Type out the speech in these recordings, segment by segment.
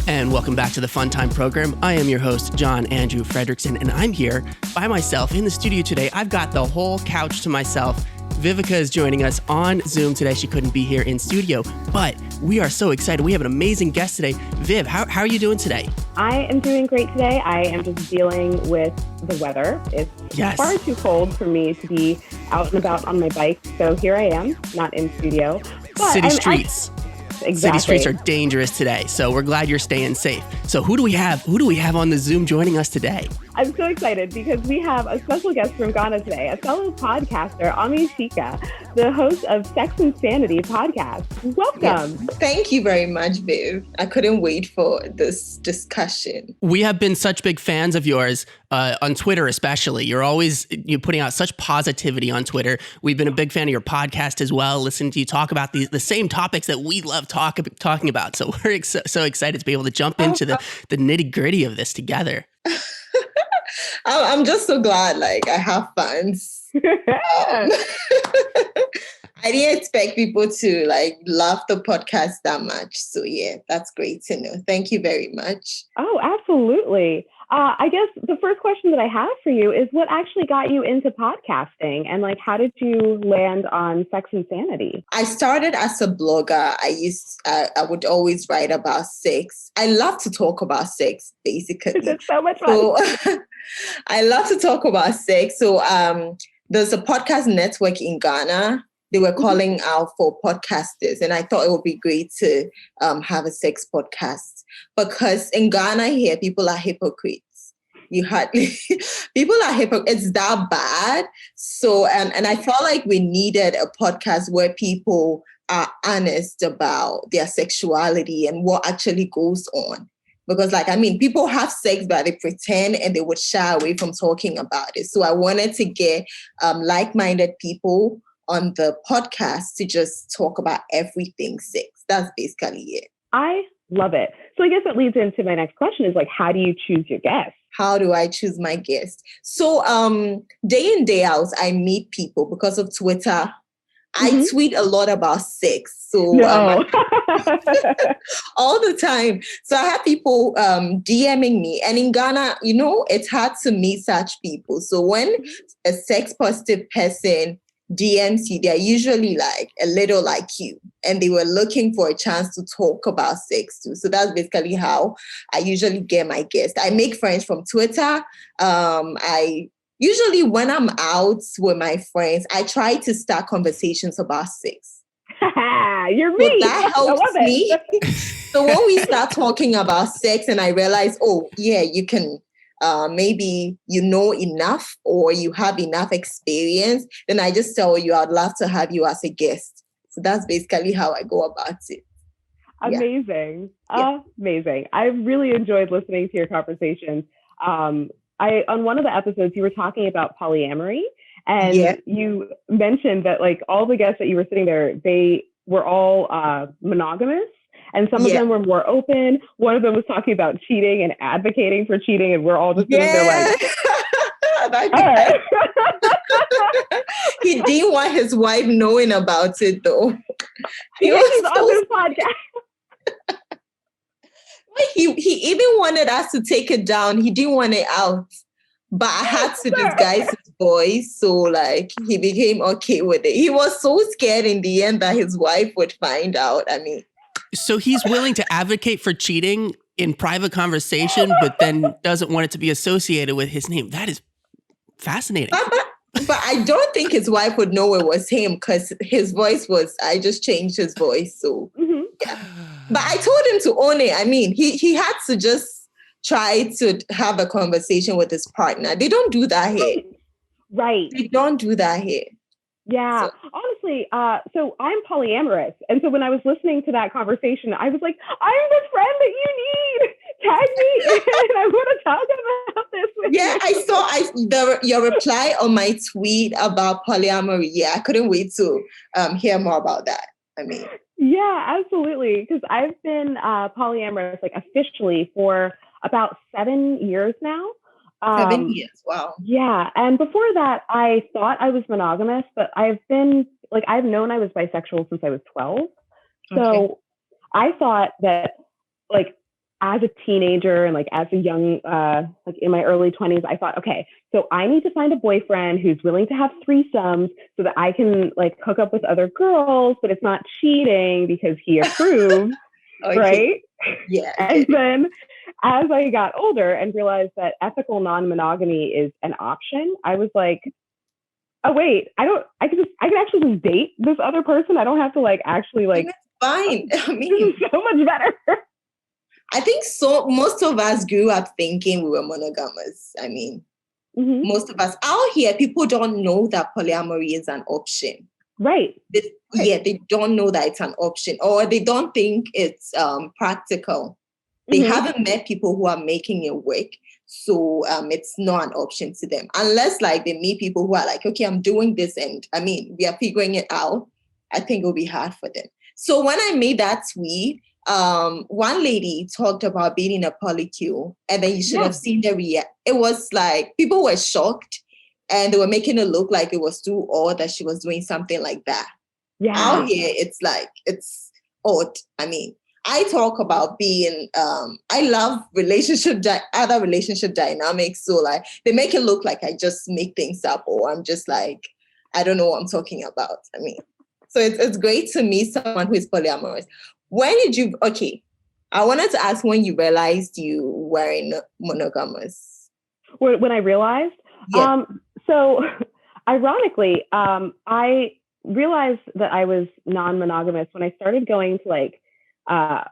And welcome back to the Fun Time program. I am your host, John Andrew Fredrickson, and I'm here by myself in the studio today. I've got the whole couch to myself. Vivica is joining us on Zoom today. She couldn't be here in studio, but we are so excited. We have an amazing guest today. Viv, how are you doing today? I am doing great today. I am just dealing with the weather. It's far too cold for me to be out and about on my bike. So here I am, not in studio. But City streets. Exactly. City streets are dangerous today, so we're glad you're staying safe. So who do we have? Who do we have on the Zoom joining us today? I'm so excited because we have a special guest from Ghana today, a fellow podcaster, Ami Shikah, the host of Sex and Sanity podcast. Welcome. Yes. Thank you very much, Viv. I couldn't wait for this discussion. We have been such big fans of yours on Twitter, especially. You're putting out such positivity on Twitter. We've been a big fan of your podcast as well. Listening to you talk about the same topics that we love talking about. So we're so excited to be able to jump into the nitty gritty of this together. I'm just so glad, I have fans. I didn't expect people to love the podcast that much. So yeah, that's great to know. Thank you very much. Oh, absolutely. I guess the first question that I have for you is what actually got you into podcasting and how did you land on Sex and Sanity? I started as a blogger. I would always write about sex. I love to talk about sex, basically. It's so much fun. So, I love to talk about sex. So there's a podcast network in Ghana. They were calling out for podcasters, and I thought it would be great to have a sex podcast because in Ghana here, people are hypocrites. People are hypocrites. It's that bad. So, and I felt like we needed a podcast where people are honest about their sexuality and what actually goes on. Because people have sex, but they pretend and they would shy away from talking about it. So I wanted to get like-minded people on the podcast to just talk about everything sex. That's basically it. I love it. So I guess it leads into my next question is how do you choose your guests? How do I choose my guests? So day in, day out, I meet people because of Twitter. I tweet a lot about sex. So all the time. So I have people DMing me. And in Ghana, it's hard to meet such people. So when a sex positive person DMs you, they're usually a little like you. And they were looking for a chance to talk about sex too. So that's basically how I usually get my guests. I make friends from Twitter. Usually when I'm out with my friends, I try to start conversations about sex. You're me. So that helps me. So when we start talking about sex and I realize, oh, yeah, you can maybe you know enough or you have enough experience, then I just tell you I'd love to have you as a guest. So that's basically how I go about it. Amazing. Yeah. Amazing. I really enjoyed listening to your conversations. On one of the episodes, you were talking about polyamory, and you mentioned that all the guests that you were sitting there, they were all monogamous, and some of them were more open. One of them was talking about cheating and advocating for cheating, and we're all just sitting there all right. He didn't want his wife knowing about it, though. He's on this podcast. He even wanted us to take it down. He didn't want it out. But I had to disguise his voice. So he became okay with it. He was so scared in the end that his wife would find out. So he's willing to advocate for cheating in private conversation, but then doesn't want it to be associated with his name. That is fascinating. But I don't think his wife would know it was him because his voice I just changed his voice. So, yeah. But I told him to own it. He had to just try to have a conversation with his partner. They don't do that here. Right. They don't do that here. Yeah. So. Honestly, so I'm polyamorous. And so when I was listening to that conversation, I was like, I'm the friend that you need. Tag me and I want to talk about this with you. Yeah, I saw your reply on my tweet about polyamory. Yeah, I couldn't wait to hear more about that. Yeah, absolutely. Because I've been polyamorous officially for about 7 years now. 7 years. Wow. Yeah. And before that, I thought I was monogamous, but I've known I was bisexual since I was 12. So I thought that like as a teenager and like as a young, like in my early 20s, I thought, okay, so I need to find a boyfriend who's willing to have threesomes so that I can like hook up with other girls, but it's not cheating because he approves, right? Yeah. And then as I got older and realized that ethical non-monogamy is an option, I was like, oh wait, I can actually just date this other person. I don't have to like actually like. It's fine. I mean, this is so much better. I think so. Most of us grew up thinking we were monogamous. I mean, most of us out here, people don't know that polyamory is an option. Right. Yeah, they don't know that it's an option, or they don't think it's practical. They haven't met people who are making it work. So it's not an option to them. Unless like they meet people who are like, okay, I'm doing this and I mean, we are figuring it out. I think it'll be hard for them. So when I made that tweet, one lady talked about being in a polycule, and then you should have seen the react. It was like people were shocked and they were making it look like it was too odd that she was doing something like that. Yeah. Out here, it's like, it's odd. I mean, I talk about being, I love other relationship dynamics. So like they make it look like I just make things up, or I'm just like, I don't know what I'm talking about. I mean, so it's great to meet someone who is polyamorous. When did you, I wanted to ask when you realized you weren't monogamous. When I realized? Yeah. So ironically, I realized that I was non-monogamous when I started going to like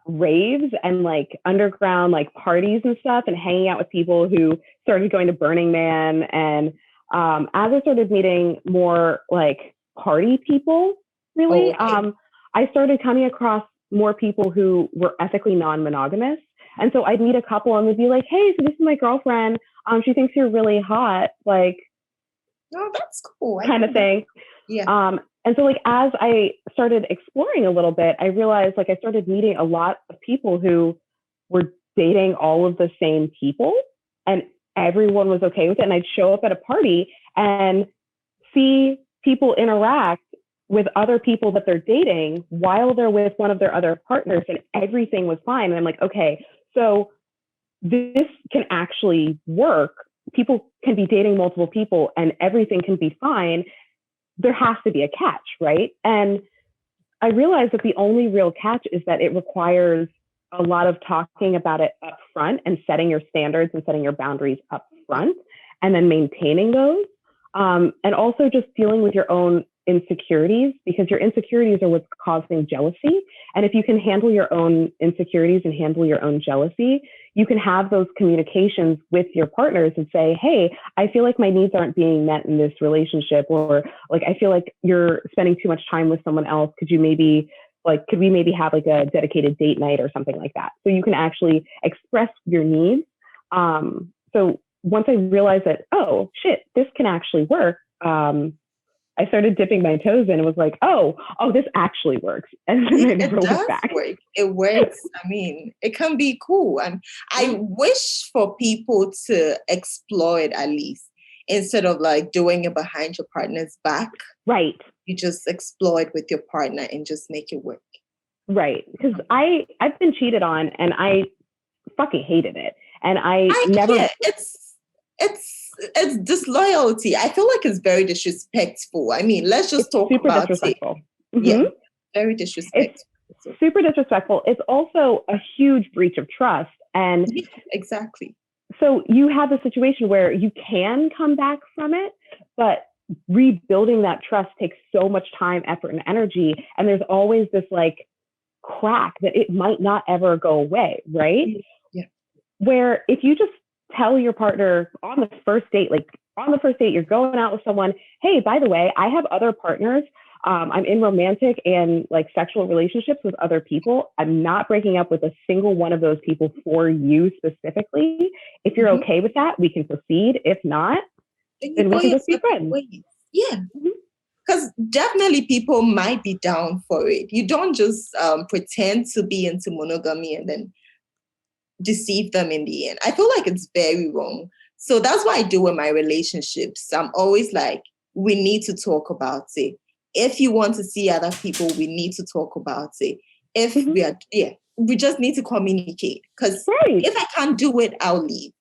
raves and like underground like parties and stuff and hanging out with people who started going to Burning Man. And as I started meeting more like party people, really, I started coming across more people who were ethically non-monogamous. And so I'd meet a couple and they'd be like, hey, so this is my girlfriend. She thinks you're really hot. Like, oh, that's cool. Kind of thing. Yeah. And so like, as I started exploring a little bit, I realized like I started meeting a lot of people who were dating all of the same people and everyone was okay with it. And I'd show up at a party and see people interact with other people that they're dating while they're with one of their other partners, and everything was fine. And I'm like, okay, so this can actually work. People can be dating multiple people and everything can be fine. There has to be a catch, right? And I realized that the only real catch is that it requires a lot of talking about it up front and setting your standards and setting your boundaries up front and then maintaining those. And also just dealing with your own insecurities, because your insecurities are what's causing jealousy. And if you can handle your own insecurities and handle your own jealousy, you can have those communications with your partners and say, hey, I feel like my needs aren't being met in this relationship, or like, I feel like you're spending too much time with someone else. Could we maybe have like a dedicated date night or something like that? So you can actually express your needs. So once I realized that, oh shit, this can actually work, I started dipping my toes in and was like, oh, this actually works. And then I never went back. It works. I mean, it can be cool. And I wish for people to explore it at least, instead of like doing it behind your partner's back. Right. You just explore it with your partner and just make it work. Right. Because I've been cheated on and I fucking hated it. And I never... Yeah, it's disloyalty. I feel like it's very disrespectful. I mean, let's just talk about it. Mm-hmm. Yeah, very disrespectful. It's super disrespectful. It's also a huge breach of trust. And yeah, exactly. So you have a situation where you can come back from it, but rebuilding that trust takes so much time, effort, and energy. And there's always this like crack that it might not ever go away, right? Yeah. Where if you just tell your partner on the first date, you're going out with someone, hey, by the way, I have other partners. I'm in romantic and like sexual relationships with other people. I'm not breaking up with a single one of those people for you specifically. If you're okay with that, we can proceed. If not, then we can just be friends. Yeah. Because definitely people might be down for it. You don't just pretend to be into monogamy and then deceive them in the end. I feel like it's very wrong So that's what I do in my relationships. I'm always like, we need to talk about it. If you want to see other people, we need to talk about it. If we just need to communicate. Because if I can't do it, I'll leave.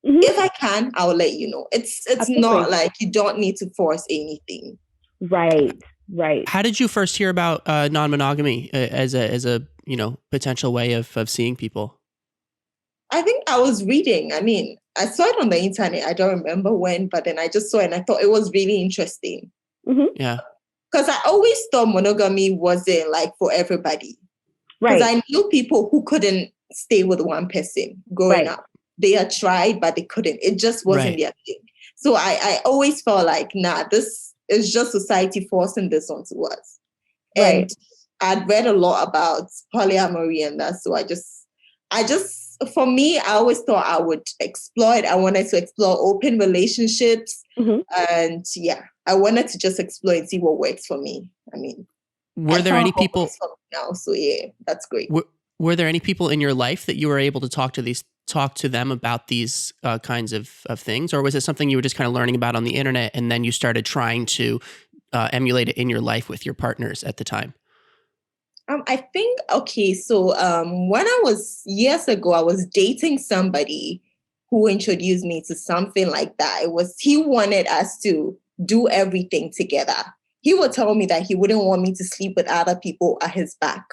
If I can, I'll let you know. It's not like you don't need to force anything. Right. How did you first hear about non-monogamy as a potential way of seeing people? I think I was reading. I mean, I saw it on the internet. I don't remember when, but then I just saw it and I thought it was really interesting. Yeah. Because I always thought monogamy wasn't like for everybody. Because I knew people who couldn't stay with one person growing up. They had tried, but they couldn't. It just wasn't their thing. So I always felt like, nah, this is just society forcing this onto us. And I'd read a lot about polyamory and that. So I just, for me, I always thought I would explore it. I wanted to explore open relationships. And I wanted to just explore and see what works for me. I mean, were there any people now? So that's great. Were there any people in your life that you were able to talk to them about these kinds of things? Or was it something you were just kind of learning about on the internet and then you started trying to emulate it in your life with your partners at the time? I think, so when I was, years ago, I was dating somebody who introduced me to something like that. He wanted us to do everything together. He would tell me that he wouldn't want me to sleep with other people at his back.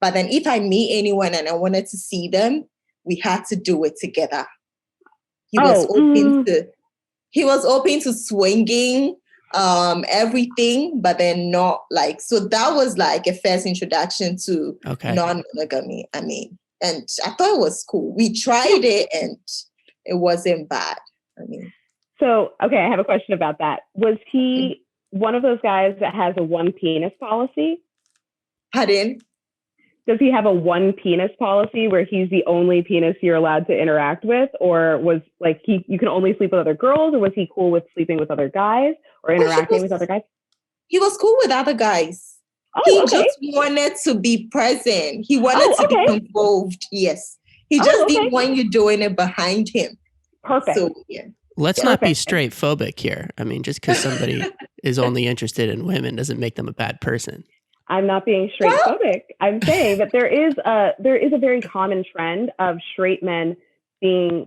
But then if I meet anyone and I wanted to see them, we had to do it together. He was open to swinging, everything, but then not like, so that was like a first introduction to non-monogamy. I mean, and I thought it was cool. We tried it and it wasn't bad. I mean. So, I have a question about that. Was he one of those guys that has a one penis policy? Pardon? Does he have a one penis policy where he's the only penis you're allowed to interact with? Or was like you can only sleep with other girls? Or was he cool with sleeping with other guys or interacting with other guys? He was cool with other guys. Just wanted to be present. He wanted to be involved. Yes. He just didn't want you doing it behind him. Perfect. So, Let's not be straight phobic here. I mean, just because somebody is only interested in women doesn't make them a bad person. I'm not being straight phobic. I'm saying that there is a very common trend of straight men being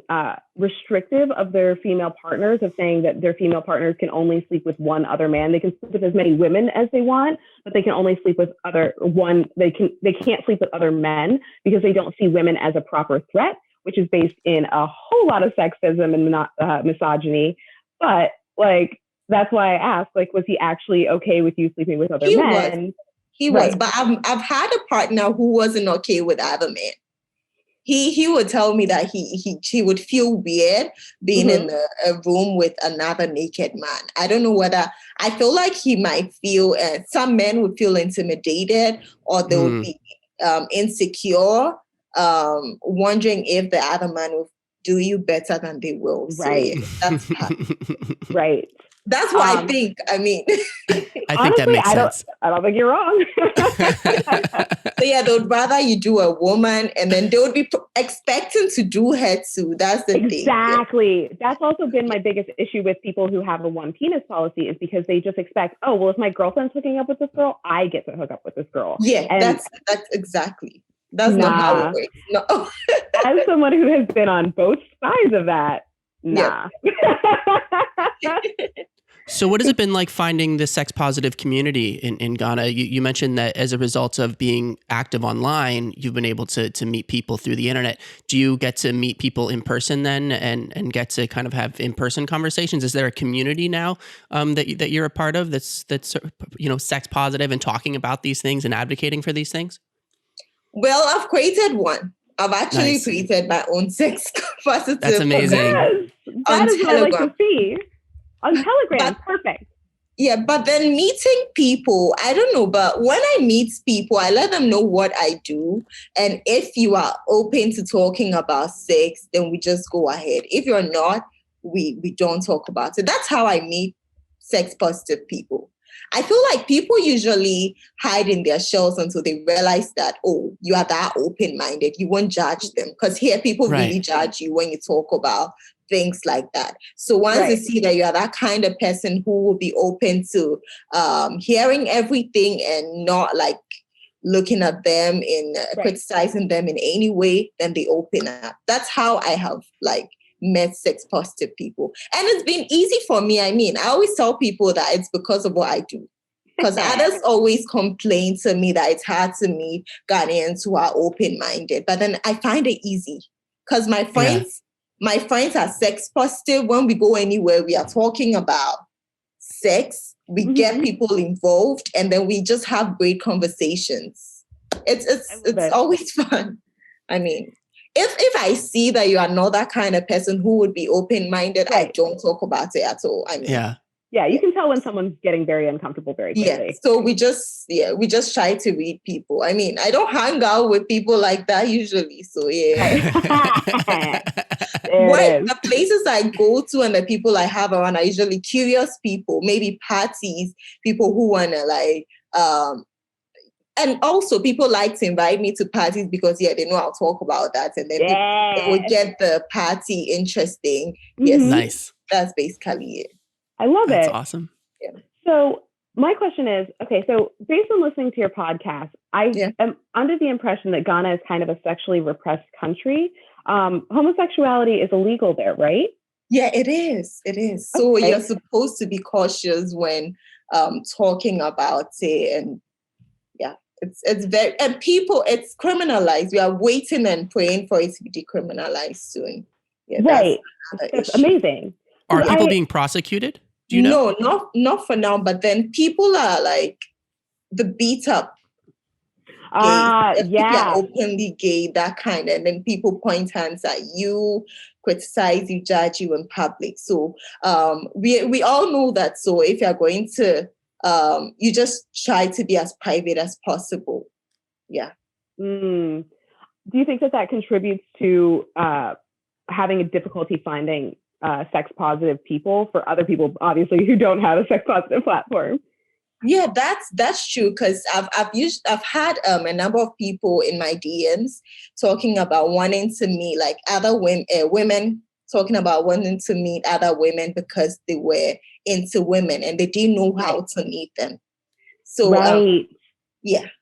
restrictive of their female partners, of saying that their female partners can only sleep with one other man. They can sleep with as many women as they want, but they can only sleep with they can't sleep with other men because they don't see women as a proper threat, which is based in a whole lot of sexism and misogyny. But like, that's why I asked, like, was he actually okay with you sleeping with other men? He was, but I've had a partner who wasn't okay with other men. He would tell me that he would feel weird being in a room with another naked man. I don't know whether, I feel like he might feel, some men would feel intimidated or they would be insecure, wondering if the other man will do you better than they will. Right. So, that's right. That's what I think. I mean, I think that makes sense. I don't think you're wrong. So they would rather you do a woman, and then they would be expecting to do her too. That's the thing. Exactly. That's also been my biggest issue with people who have a one penis policy, is because they just expect, oh, well, if my girlfriend's hooking up with this girl, I get to hook up with this girl. Yeah, and that's exactly. That's not how it works. No. As someone who has been on both sides of that, nah. Yeah. So what has it been like finding the sex positive community in Ghana? You mentioned that as a result of being active online, you've been able to meet people through the internet. Do you get to meet people in person then and get to kind of have in-person conversations? Is there a community now that you're a part of that's sex positive and talking about these things and advocating for these things? Well, I've created one. I've actually created my own sex positive. That's amazing. Yes, that is what I like to see. On Telegram, perfect. Yeah, but then meeting people, I don't know, but when I meet people, I let them know what I do. And if you are open to talking about sex, then we just go ahead. If you're not, we don't talk about it. That's how I meet sex positive people. I feel like people usually hide in their shells until they realize that, oh, you are that open-minded. You won't judge them. Because here, people really judge you when you talk about things like that. So once they see that you are that kind of person who will be open to hearing everything and not like looking at them and criticizing them in any way, then they open up. That's how I have like met sex positive people. And it's been easy for me. I mean, I always tell people that it's because of what I do. Because others always complain to me that it's hard to meet Ghanaians who are open-minded. But then I find it easy. Because my friends are sex positive. When we go anywhere, we are talking about sex. We get people involved, and then we just have great conversations. It's always fun. I mean, if I see that you are not that kind of person who would be open-minded, I don't talk about it at all. I mean, you can tell when someo's getting very uncomfortable very quickly. Yeah, so we just try to read people. I mean, I don't hang out with people like that usually. So the places I go to and the people I have around are usually curious people, maybe parties, people who wanna like and also people like to invite me to parties because they know I'll talk about that, and then they will get the party interesting. Yes, nice. That's basically it. I love That's it. Awesome. Yeah. So my question is, okay, so based on listening to your podcast, I am under the impression that Ghana is kind of a sexually repressed country. Homosexuality is illegal there, right? Yeah, it is. It is. So you're supposed to be cautious when talking about it, and it's very, and people, it's criminalized. We are waiting and praying for it to be decriminalized soon. Yeah, that's amazing. Are people being prosecuted? Do you know? No, not for now. But then people are like the beat up gay. If you are openly gay, that kind, and then people point hands at you, criticize you, judge you in public. So we all know that. So if you are going to, you just try to be as private as possible. Yeah. Do you think that contributes to having a difficulty finding sex positive people for other people, obviously, who don't have a sex positive platform? Yeah, that's true. Because I've had a number of people in my DMs talking about wanting to meet like other women talking about wanting to meet other women because they were into women and they didn't know how to meet them. So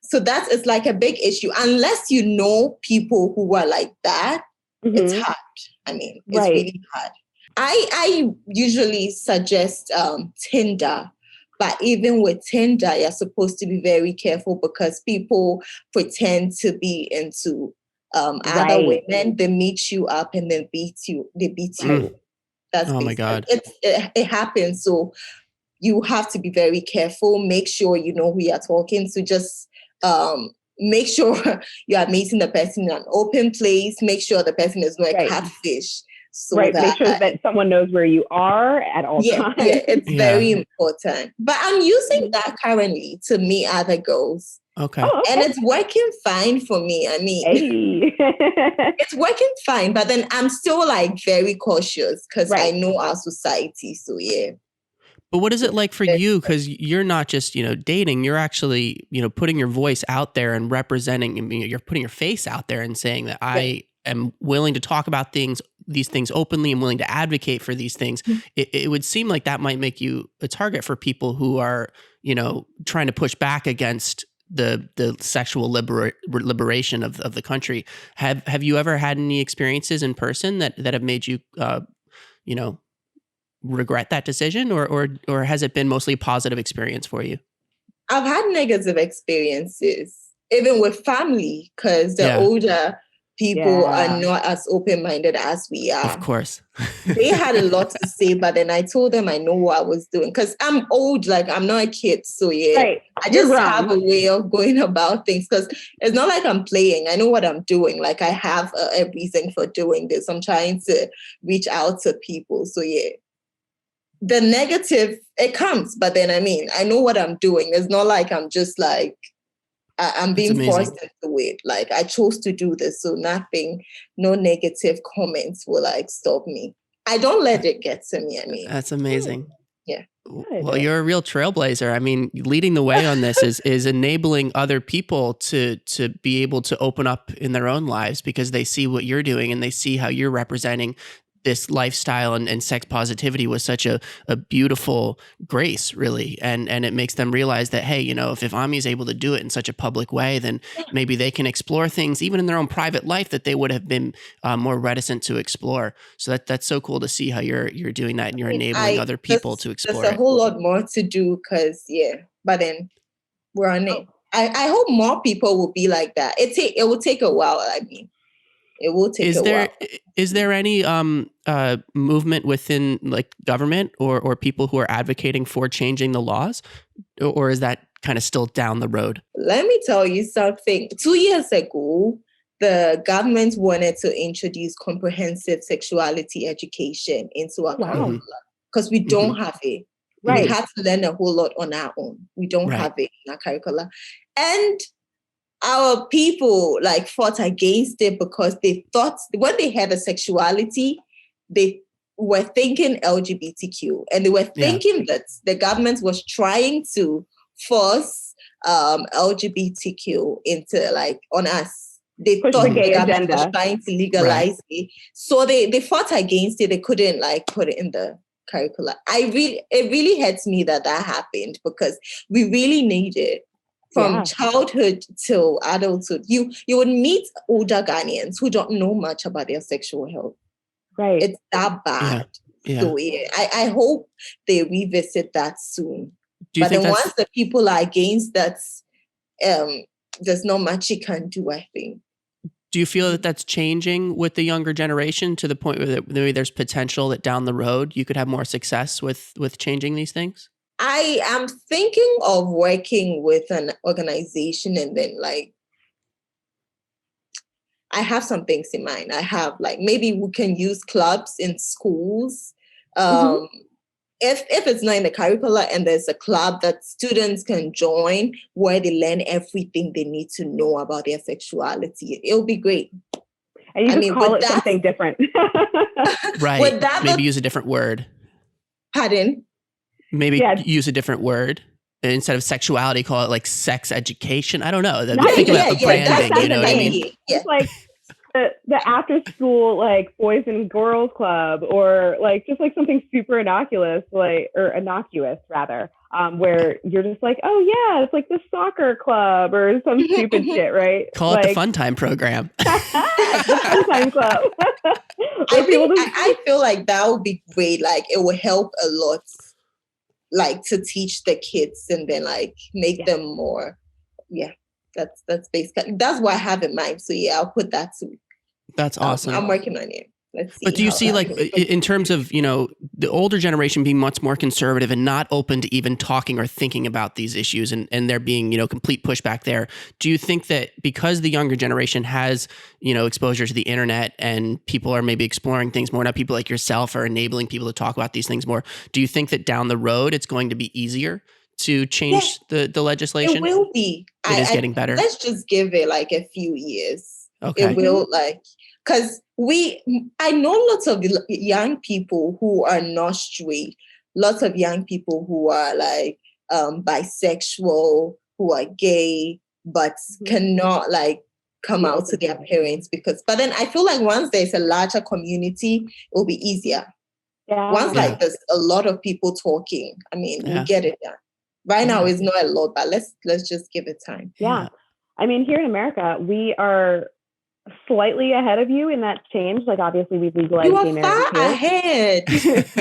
so it's like a big issue unless you know people who are like that. It's hard. I mean, it's really hard. I usually suggest Tinder, but even with Tinder, you're supposed to be very careful because people pretend to be into other women. They meet you up and then beat you. They beat you. That's my God. It happens. So you have to be very careful. Make sure you know who you're talking to. Just make sure you are meeting the person in an open place. Make sure the person is not a catfish. So make sure that someone knows where you are at all times. Yeah, it's very important. But I'm using that currently to meet other girls. Okay. And it's working fine for me. I mean, it's working fine, but then I'm still like very cautious because I know our society. So But what is it like for you? Because you're not just, dating, you're actually, putting your voice out there and representing, you're putting your face out there and saying that I am willing to talk about these things openly and willing to advocate for these things. It would seem like that might make you a target for people who are, trying to push back against the sexual liberation of the country. Have you ever had any experiences in person that have made you, regret that decision, or has it been mostly a positive experience for you? I've had negative experiences, even with family, because the older people are not as open-minded as we are. Of course. They had a lot to say, but then I told them I know what I was doing because I'm old, like I'm not a kid. So I just have a way of going about things because it's not like I'm playing. I know what I'm doing. Like I have a reason for doing this. I'm trying to reach out to people. So the negative, it comes, but then I know what I'm doing. It's not like I'm just like, I'm being forced into it. Like I chose to do this, so no negative comments will like stop me. I don't let it get to me. That's amazing. Yeah. Well, you're a real trailblazer. Leading the way on this is enabling other people to be able to open up in their own lives because they see what you're doing and they see how you're representing this lifestyle and sex positivity was such a beautiful grace, really. And it makes them realize that, hey, you know, if Ami is able to do it in such a public way, then maybe they can explore things even in their own private life that they would have been more reticent to explore. So that's so cool to see how you're doing that and you're enabling other people to explore There's a whole lot more to do because, but then we're on it. I hope more people will be like that. It will take a while. I mean, it will take a while. Is there any movement within like government or people who are advocating for changing the laws, or is that kind of still down the road? Let me tell you something. 2 years ago, the government wanted to introduce comprehensive sexuality education into our curriculum because we don't have it. Right. We had to learn a whole lot on our own. We don't have it in our curriculum. And our people like fought against it because they thought when they had a sexuality, they were thinking LGBTQ, and they were thinking that the government was trying to force LGBTQ into like on us. They thought the government was trying to legalize it, so they fought against it. They couldn't like put it in the curricula. It really hurts me that happened because we really need it. From childhood till adulthood, you would meet older Ghanaians who don't know much about their sexual health. Right. It's that bad. Yeah. So I hope they revisit that soon. But then once the people are against that, there's not much you can do, I think. Do you feel that that's changing with the younger generation to the point where maybe there's potential that down the road you could have more success with changing these things? I am thinking of working with an organization, and then like I have some things in mind. I have like maybe we can use clubs in schools. If it's not in the curricula and there's a club that students can join where they learn everything they need to know about their sexuality, it'll be great. And you just call it something different. Right. Maybe use a different word. Pardon? Maybe use a different word. Instead of sexuality, call it like sex education. I don't know. Think about the branding, you know what I mean? It's like the after school, like boys and girls club, or like just like something super innocuous, rather, where you're just like, oh yeah, it's like the soccer club or some stupid shit, right? Call it the fun time program. The fun time club. I feel like that would be great. Like it will help a lot. Like to teach the kids and then like make them more. That's basically that's what I have in mind. So I'll put that too. That's awesome. I'm working on it. Let's see. But do you see like in terms of, you know, the older generation being much more conservative and not open to even talking or thinking about these issues and there being, you know, complete pushback there. Do you think that because the younger generation has, you know, exposure to the internet and people are maybe exploring things more, now people like yourself are enabling people to talk about these things more. Do you think that down the road it's going to be easier to change the legislation? It will be. It is getting better. Let's just give it like a few years. Okay. It will because I know lots of young people who are not straight, lots of young people who are like bisexual, who are gay, but cannot like come out to their parents but then I feel like once there's a larger community, it will be easier. Once like there's a lot of people talking, I mean, we get it done. Right now it's not a lot, but let's just give it time. Yeah. I mean, here in America, we are slightly ahead of you in that change. Like, obviously, we've legalized gay marriage. You are far ahead.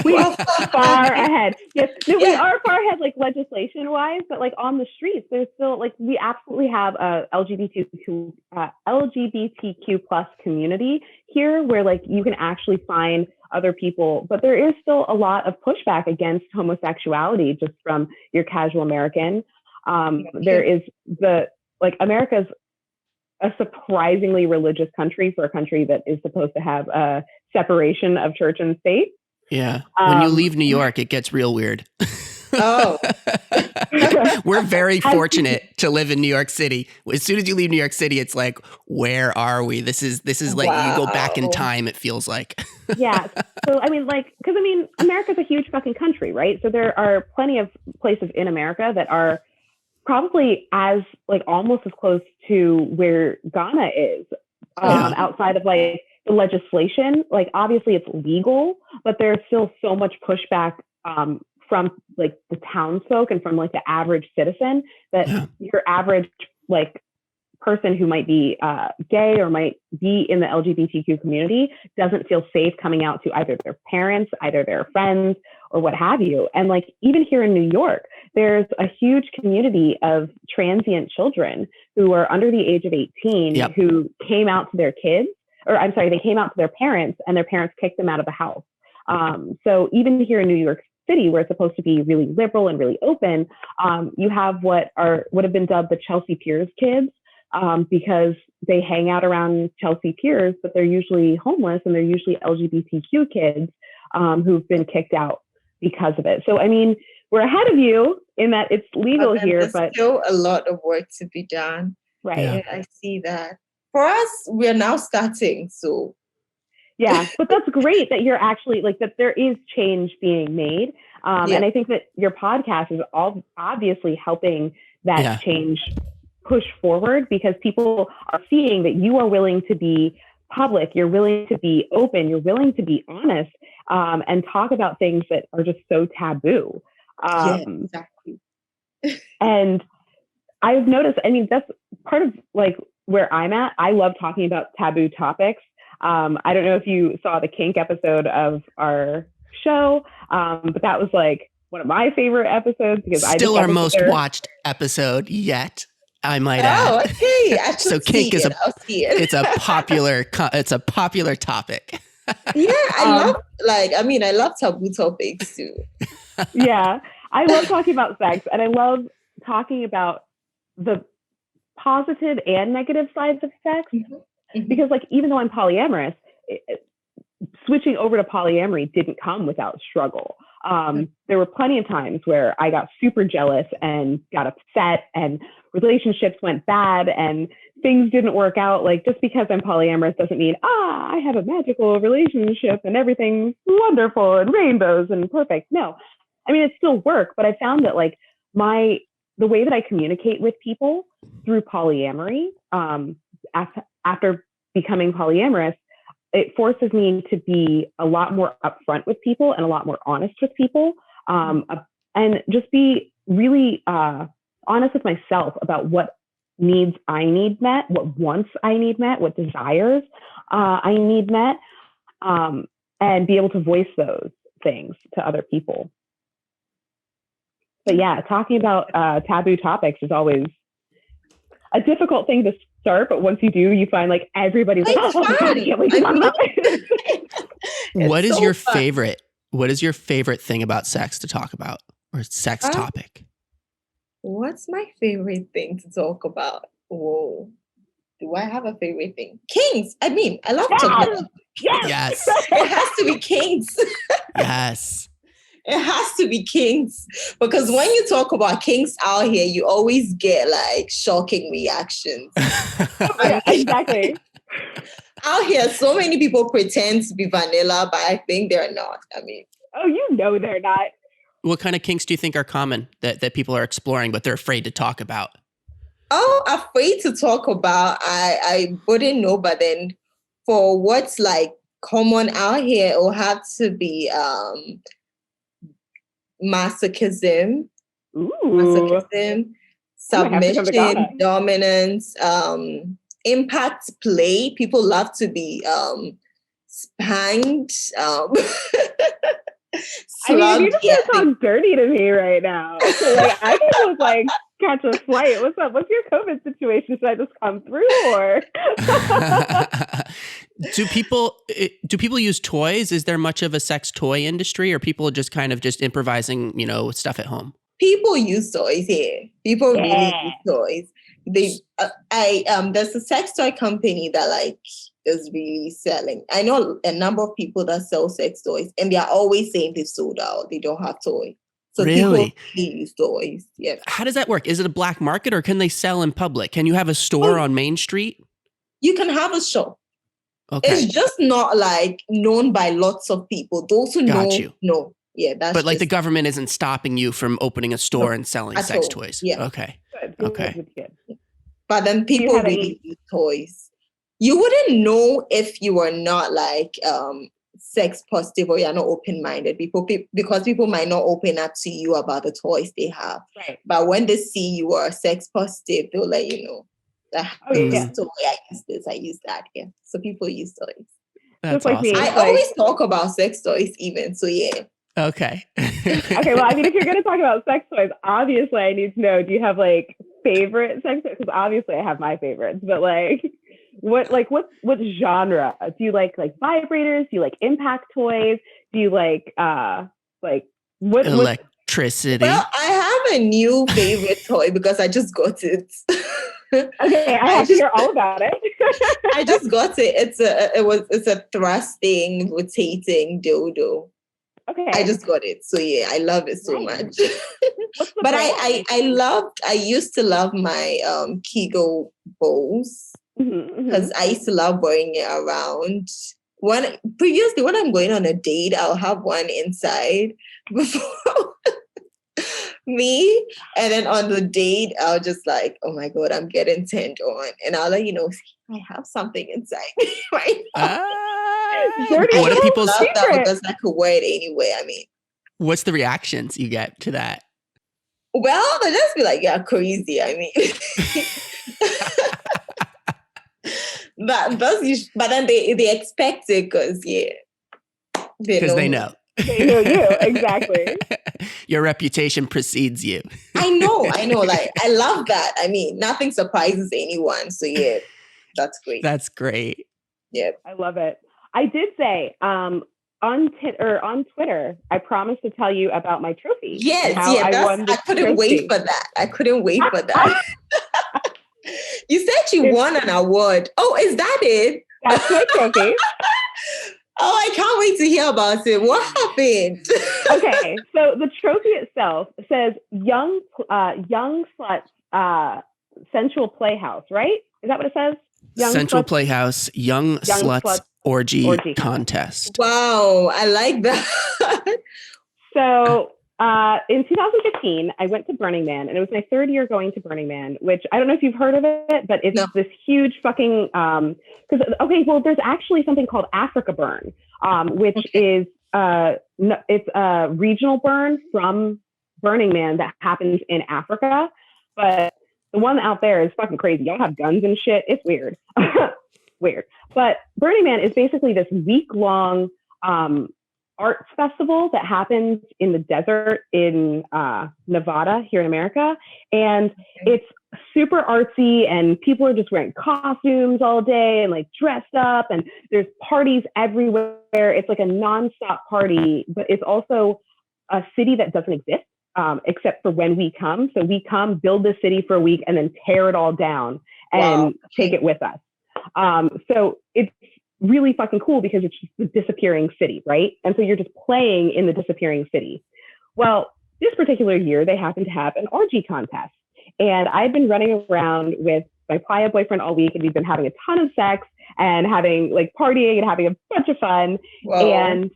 We are far ahead. Yes, no, we are far ahead, like legislation-wise, but like on the streets, there's still like we absolutely have a LGBTQ plus community here, where like you can actually find other people, but there is still a lot of pushback against homosexuality just from your casual American. There is America's a surprisingly religious country for a country that is supposed to have a separation of church and state. Yeah. When you leave New York, it gets real weird. Oh. We're very fortunate to live in New York City. As soon as you leave New York City, it's like, where are we? This is like you go back in time, it feels like. Yeah. So, I mean, like, because I mean, America's a huge fucking country, right? So there are plenty of places in America that are probably as like almost as close to where Ghana is, outside of like the legislation, like obviously it's legal, but there's still so much pushback from like the townsfolk and from like the average citizen that your average like person who might be gay or might be in the LGBTQ community doesn't feel safe coming out to either their parents, either their friends, or what have you. And like even here in New York, there's a huge community of transient children who are under the age of 18 who came out to their kids, or I'm sorry, they came out to their parents and their parents kicked them out of the house. So even here in New York City, where it's supposed to be really liberal and really open, you have what have been dubbed the Chelsea Piers kids, because they hang out around Chelsea Piers, but they're usually homeless and they're usually LGBTQ kids who've been kicked out because of it. So, I mean, we're ahead of you in that it's legal here, but still a lot of work to be done. Right. Yeah, I see that. For us, we're now starting. So, yeah, but that's great that you're actually like that there is change being made. And I think that your podcast is all obviously helping that change push forward, because people are seeing that you are willing to be public, you're willing to be open, you're willing to be honest, and talk about things that are just so taboo. Exactly. And I've noticed, I mean, that's part of like where I'm at. I love talking about taboo topics. I don't know if you saw the Kink episode of our show, but that was like one of my favorite episodes because still our most watched episode yet, I might add. Oh, okay. So Kink is it's a popular topic. Yeah, I love taboo topics too. Yeah, I love talking about sex, and I love talking about the positive and negative sides of sex. Because like, even though I'm polyamorous, switching over to polyamory didn't come without struggle. There were plenty of times where I got super jealous and got upset and relationships went bad and things didn't work out. Like, just because I'm polyamorous doesn't mean, I have a magical relationship and everything's wonderful and rainbows and perfect. No, I mean, it's still work, but I found that like the way that I communicate with people through polyamory, after becoming polyamorous, it forces me to be a lot more upfront with people and a lot more honest with people, and just be really honest with myself about what needs I need met, what wants I need met, what desires I need met, and be able to voice those things to other people. But yeah, talking about taboo topics is always a difficult thing to start, but once you do, you find like everybody's like, oh my God, I can't wait to talk about it. What is your favorite? What is your favorite thing about sex to talk about, or sex topic? What's my favorite thing to talk about? Whoa. Do I have a favorite thing? Kinks. I mean, I love talking about Yes. It has to be kinks. Yes. It has to be kinks, because when you talk about kinks out here, you always get like shocking reactions. Exactly. Out here, so many people pretend to be vanilla, but I think they're not. I mean, they're not. What kind of kinks do you think are common that people are exploring, but they're afraid to talk about? Oh, afraid to talk about, I wouldn't know, but then for what's like common out here, it will have to be masochism, submission, dominance, impact play. People love to be spanked. I mean, you just sound dirty to me right now. So, like, I just like catch a flight. What's up? What's your COVID situation? Should I just come through, or do people use toys? Is there much of a sex toy industry, or people just kind of just improvising, stuff at home? People use toys here. People really use toys. There's a sex toy company that like is really selling. I know a number of people that sell sex toys, and they are always saying they sold out. They don't have toys. So really? People use toys. Yeah. How does that work? Is it a black market, or can they sell in public? Can you have a store on Main Street? You can have a shop. Okay. It's just not like known by lots of people. Those who know. Yeah, that's. But like the government isn't stopping you from opening a store and selling sex toys. Yeah. Okay. Okay. But then people really use toys. you wouldn't know if you were not like sex positive or you're not open-minded because people might not open up to you about the toys they have. Right. But when they see you are sex positive, they'll let you know. This toy, I use this, I use that. Yeah. So people use toys. That's awesome. me. I always talk about sex toys even. So yeah. Okay. Okay, well, I mean, if you're going to talk about sex toys, obviously I need to know, do you have like favorite sex toys? Because obviously I have my favorites, but like what genre? Do you like vibrators? Do you like impact toys? Do you like what electricity? Well, I have a new favorite toy because I just got it. Okay, I have to hear all about it. I just got it. It's a thrusting, rotating dildo. Okay. I just got it. So yeah, I love it so much. But I used to love my Kegel bowls because I used to love wearing it around. Previously, when I'm going on a date, I'll have one inside before me. And then on the date, I'll just like, oh my God, I'm getting turned on. And I'll let you know, I have something inside right now. What are people's that because I could wear it anyway. I mean, what's the reactions you get to that? Well, they just be like, "Yeah, crazy." I mean, but then they expect it because they know. They know you exactly. Your reputation precedes you. I know. Like, I love that. I mean, nothing surprises anyone. So yeah, that's great. That's great. Yeah, I love it. I did say on Twitter, I promised to tell you about my trophy. Yes, I couldn't wait for that. You said you won an award. Oh, is that it? That's my trophy. Oh, I can't wait to hear about it. What happened? Okay, so the trophy itself says young sluts sensual playhouse, right? Is that what it says? Sensual Playhouse, Young Sluts Orgy Contest. Wow, I like that. So in 2015, I went to Burning Man, and it was my third year going to Burning Man, which I don't know if you've heard of it, but it's this huge fucking, there's actually something called Africa Burn, which is, it's a regional burn from Burning Man that happens in Africa, but the one out there is fucking crazy. Y'all have guns and shit. It's weird. Weird. But Burning Man is basically this week-long arts festival that happens in the desert in Nevada here in America. And it's super artsy, and people are just wearing costumes all day and like dressed up, and there's parties everywhere. It's like a nonstop party, but it's also a city that doesn't exist. Except for when we come. So we come, build the city for a week, and then tear it all down and take it with us. So it's really fucking cool because it's just the disappearing city, right? And so you're just playing in the disappearing city. Well, this particular year, they happened to have an orgy contest. And I've been running around with my playa boyfriend all week, and we've been having a ton of sex and having like partying and having a bunch of fun. Whoa. And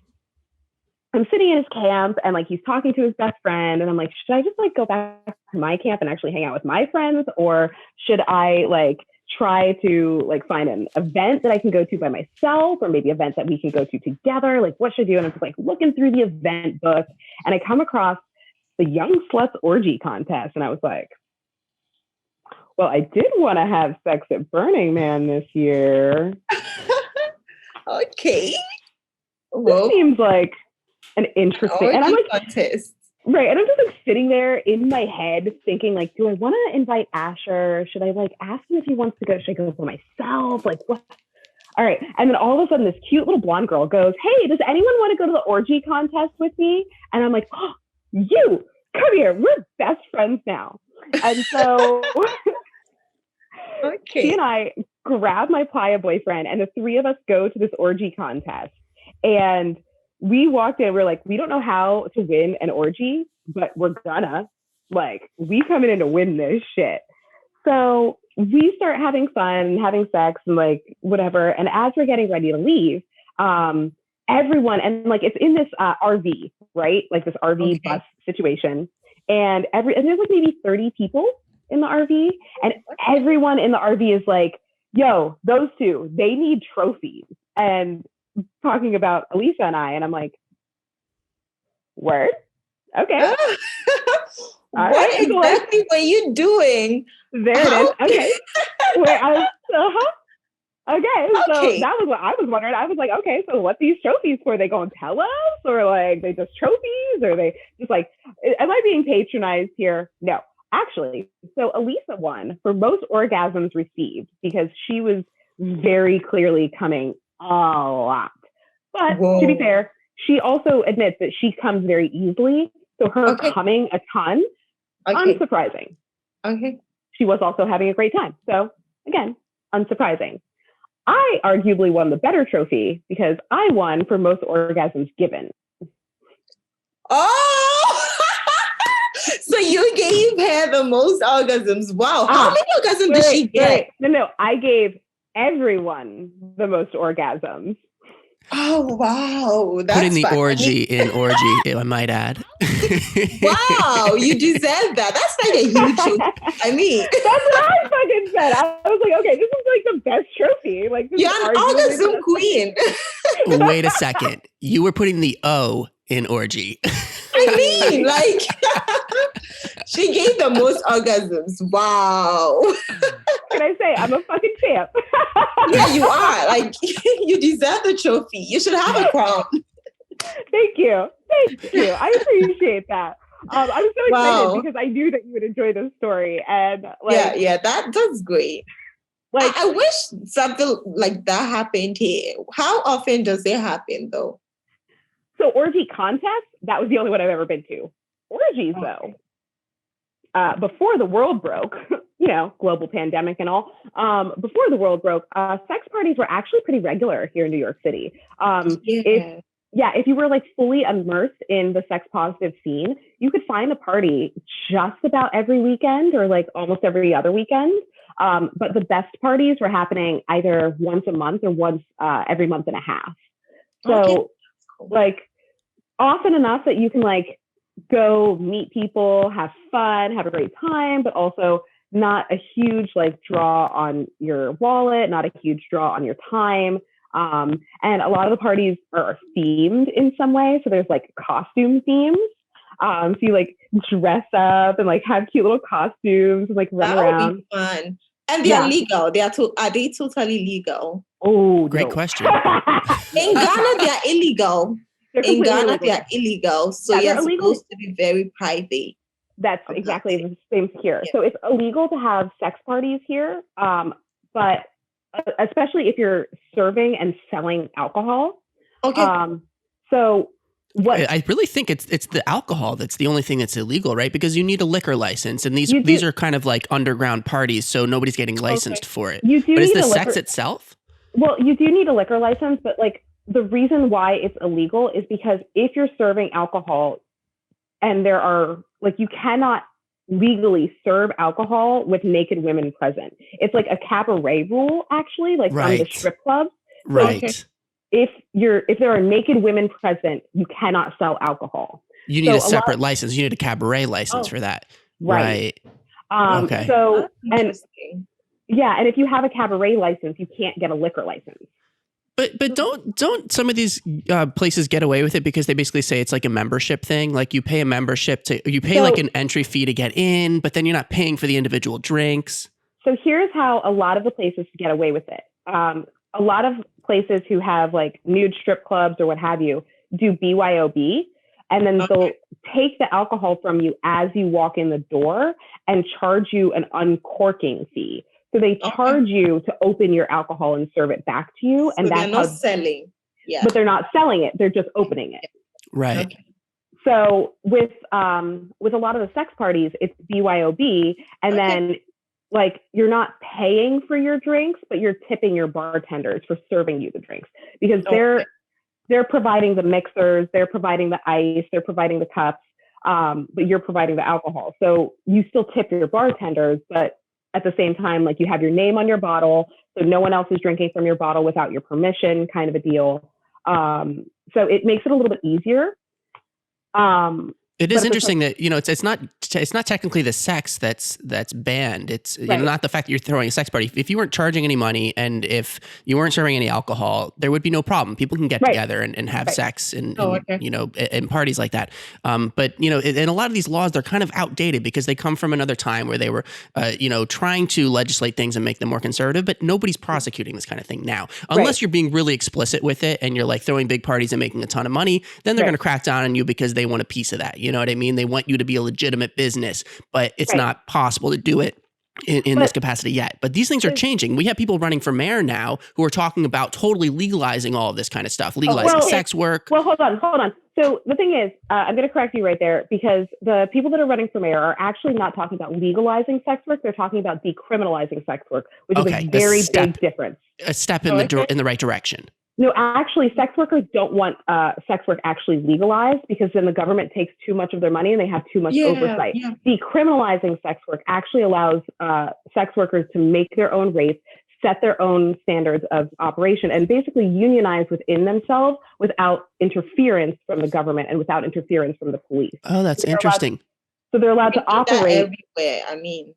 I'm sitting in his camp, and like he's talking to his best friend, and I'm like, should I just like go back to my camp and actually hang out with my friends, or should I like try to like find an event that I can go to by myself, or maybe events that we can go to together? Like, what should I do? And I'm just like looking through the event book, and I come across the Young Sluts Orgy Contest, and I was like, well, I did want to have sex at Burning Man this year. Okay. This seems like an interesting, and I'm like, contest. Right. And I'm just like sitting there in my head thinking like, do I want to invite Asher? Should I like ask him if he wants to go? Should I go for myself? Like what? All right. And then all of a sudden this cute little blonde girl goes, hey, does anyone want to go to the orgy contest with me? And I'm like, oh, you come here. We're best friends now. And so she and I grab my playa boyfriend, and the three of us go to this orgy contest. And we walked in, we're like, we don't know how to win an orgy, but we're gonna. Like, we coming in to win this shit. So we start having fun, having sex, and like whatever. And as we're getting ready to leave, everyone, and like it's in this RV, right? Like this RV bus situation. And there's like maybe 30 people in the RV, and everyone in the RV is like yo, those two, they need trophies. And talking about Alicia and I, and I'm like, word? Okay. What exactly were you doing? There it is. Okay. Wait, Okay, so that was what I was wondering. I was like, okay, so what these trophies for? Are they going to tell us? Or like they just trophies? Or are they just like, am I being patronized here? No, actually. So Elisa won for most orgasms received because she was very clearly coming a lot. But to be fair, she also admits that she comes very easily. So her coming a ton, unsurprising. Okay. She was also having a great time. So again, unsurprising. I arguably won the better trophy because I won for most orgasms given. Oh, so you gave her the most orgasms. Wow. How many orgasms did she get? No. I gave everyone the most orgasms. Oh, wow. That's putting the orgy in orgy, I might add. Wow, you deserve that. That's like a huge trophy. I mean, that's what I fucking said. I was like, okay, this is like the best trophy. Like, you're an orgasm queen. Wait a second. You were putting the O in orgy. I mean, like, she gave the most orgasms. Wow. Can I say I'm a fucking champ? Yeah, you are. Like, you deserve the trophy. You should have a crown. Thank you. I appreciate that. I'm so excited because I knew that you would enjoy this story. And like, that's great. Like, I wish something like that happened here. How often does it happen, though? So orgy contests, that was the only one I've ever been to. Orgies, though, before the world broke, global pandemic and all, before the world broke, sex parties were actually pretty regular here in New York City. If you were like fully immersed in the sex positive scene, you could find a party just about every weekend or like almost every other weekend. But the best parties were happening either once a month or once every month and a half. So like often enough that you can like go meet people, have fun, have a great time, but also not a huge like draw on your wallet, not a huge draw on your time. And a lot of the parties are themed in some way. So there's like costume themes. So you like dress up and like have cute little costumes and like run around. That would be fun. And they are legal. Are they totally legal? Oh, great question. In Ghana, they are illegal. In Ghana, they are illegal. So you're supposed to be very private. That's exactly the same here. Yeah. So it's illegal to have sex parties here, but especially if you're serving and selling alcohol. Okay. So what I really think it's the alcohol that's the only thing that's illegal, right? Because you need a liquor license, and these are kind of like underground parties, so nobody's getting licensed for it. You do but need is the sex itself? Well, you do need a liquor license, but like the reason why it's illegal is because if you're serving alcohol and there are like you cannot legally serve alcohol with naked women present. It's like a cabaret rule, actually, like from the strip clubs. Right. So if there are naked women present, you cannot sell alcohol. You need a separate license. You need a cabaret license for that. Right. Okay. So and if you have a cabaret license, you can't get a liquor license. But don't some of these places get away with it because they basically say it's like a membership thing? Like you pay a membership like an entry fee to get in, but then you're not paying for the individual drinks. So here's how a lot of the places get away with it. A lot of places who have like nude strip clubs or what have you do BYOB, and then they'll take the alcohol from you as you walk in the door and charge you an uncorking fee. So they charge you to open your alcohol and serve it back to you. And that's not selling. Yeah. But they're not selling it. They're just opening it. Right. Okay. So with a lot of the sex parties, it's BYOB. And then like you're not paying for your drinks, but you're tipping your bartenders for serving you the drinks because they're providing the mixers, they're providing the ice, they're providing the cups, but you're providing the alcohol. So you still tip your bartenders, but at the same time, like you have your name on your bottle, so no one else is drinking from your bottle without your permission, kind of a deal. So it makes it a little bit easier. It is interesting that, it's not technically the sex that's banned. It's not the fact that you're throwing a sex party. If you weren't charging any money and if you weren't serving any alcohol, there would be no problem. People can get together and have sex and in parties like that. But and a lot of these laws, they're kind of outdated because they come from another time where they were trying to legislate things and make them more conservative, but nobody's prosecuting this kind of thing now. Unless you're being really explicit with it and you're like throwing big parties and making a ton of money, then they're going to crack down on you because they want a piece of that. You know what I mean? They want you to be a legitimate business, but it's not possible to do it in this capacity yet. But these things are changing. We have people running for mayor now who are talking about totally legalizing all of this kind of stuff, legalizing sex work. Well, hold on. So the thing is, I'm going to correct you right there, because the people that are running for mayor are actually not talking about legalizing sex work. They're talking about decriminalizing sex work, which is a very big difference. A step in the right direction. No, actually, sex workers don't want sex work actually legalized, because then the government takes too much of their money and they have too much oversight. Yeah. Decriminalizing sex work actually allows sex workers to make their own rates, set their own standards of operation, and basically unionize within themselves without interference from the government and without interference from the police. Oh, that's interesting. They're allowed to operate everywhere. I mean,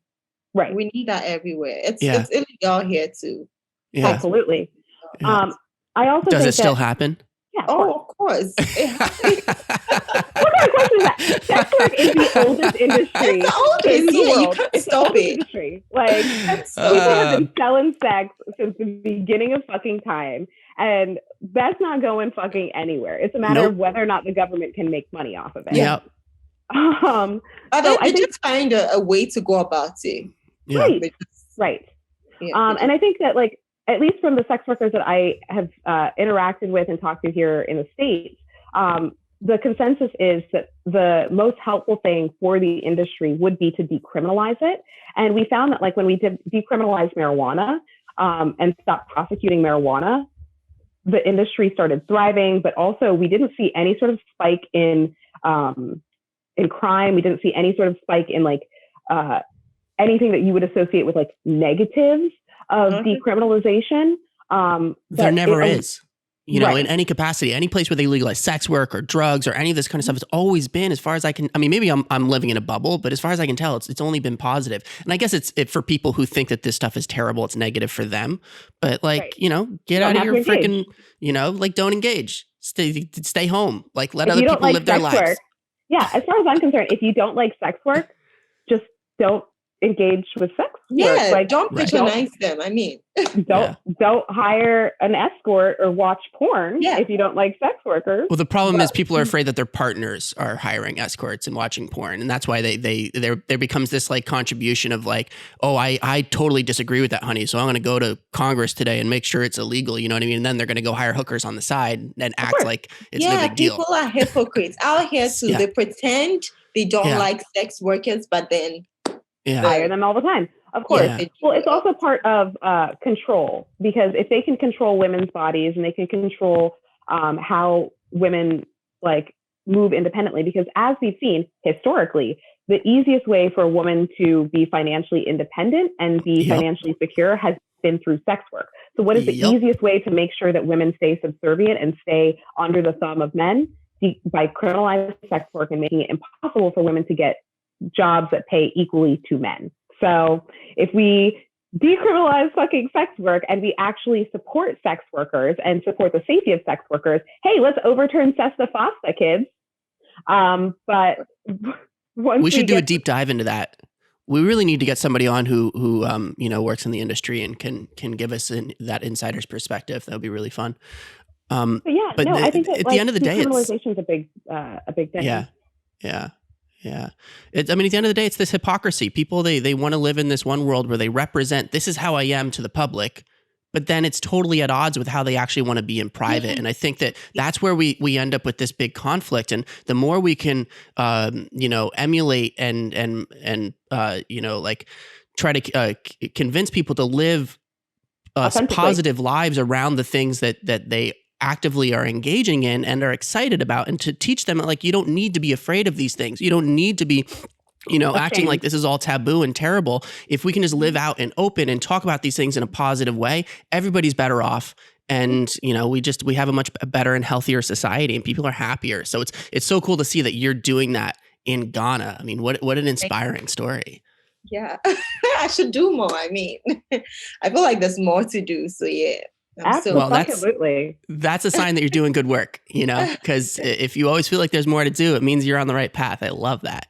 we need that everywhere. It's illegal here too. Yeah. Absolutely. Yeah. I also does it still happen? Yeah. Of course. What kind of question is that? Sex work is the oldest industry. It's the oldest in the world. You can't stop it. Industry. Like, people have been selling sex since the beginning of fucking time, and that's not going fucking anywhere. It's a matter of whether or not the government can make money off of it. Yeah. I just find a way to go about it. Yeah. Right. Yeah. And I think that, like, at least from the sex workers that I have interacted with and talked to here in the States, the consensus is that the most helpful thing for the industry would be to decriminalize it. And we found that, like, when we did decriminalize marijuana and stopped prosecuting marijuana, the industry started thriving, but also we didn't see any sort of spike in crime. We didn't see any sort of spike in, like, anything that you would associate with, like, negatives of decriminalization. There never is, in any capacity, any place where they legalize sex work or drugs or any of this kind of stuff. It's always been, as far as I can, I mean, maybe I'm living in a bubble, but as far as I can tell, it's only been positive. And I guess it's for people who think that this stuff is terrible, it's negative for them. But, like, get out of your freaking, like, don't engage. Stay home. Like, let other people live their lives. Yeah, as far as I'm concerned, if you don't like sex work, just don't engage with sex work. Like, don't patronize them. I mean, don't hire an escort or watch porn if you don't like sex workers. Well, the problem is people are afraid that their partners are hiring escorts and watching porn, and that's why there becomes this, like, contribution of, like, oh, I totally disagree with that, honey, so I'm going to go to Congress today and make sure it's illegal. You know what I mean? And then they're going to go hire hookers on the side and act like it's no big deal. People are hypocrites out here too. They pretend they don't like sex workers, but then hire them all the time. Of course. Yeah. Well, it's also part of control, because if they can control women's bodies and they can control how women, like, move independently, because as we've seen historically, the easiest way for a woman to be financially independent and be financially secure has been through sex work. So what is the easiest way to make sure that women stay subservient and stay under the thumb of men? By criminalizing sex work and making it impossible for women to get jobs that pay equally to men. So if we decriminalize fucking sex work and we actually support sex workers and support the safety of sex workers, hey, let's overturn Sesta Fosta, kids. But we should do a deep dive into that. We really need to get somebody on who works in the industry and can give us that insider's perspective. That would be really fun. I think that, at the end of the day, decriminalization is a big thing. Yeah. At the end of the day, it's this hypocrisy. People, they want to live in this one world where they represent, this is how I am to the public, but then it's totally at odds with how they actually want to be in private. And I think that that's where we end up with this big conflict. And the more we can, emulate and like, try to convince people to live positive lives around the things that they actively are engaging in and are excited about, and to teach them, like, you don't need to be afraid of these things. You don't need to be, acting like this is all taboo and terrible. If we can just live out and open and talk about these things in a positive way, everybody's better off. And, we have a much better and healthier society, and people are happier. So it's so cool to see that you're doing that in Ghana. I mean, what an inspiring story. Yeah, I should do more. I mean, I feel like there's more to do. So yeah. Absolutely. That's a sign that you're doing good work, because if you always feel like there's more to do, it means you're on the right path. I love that.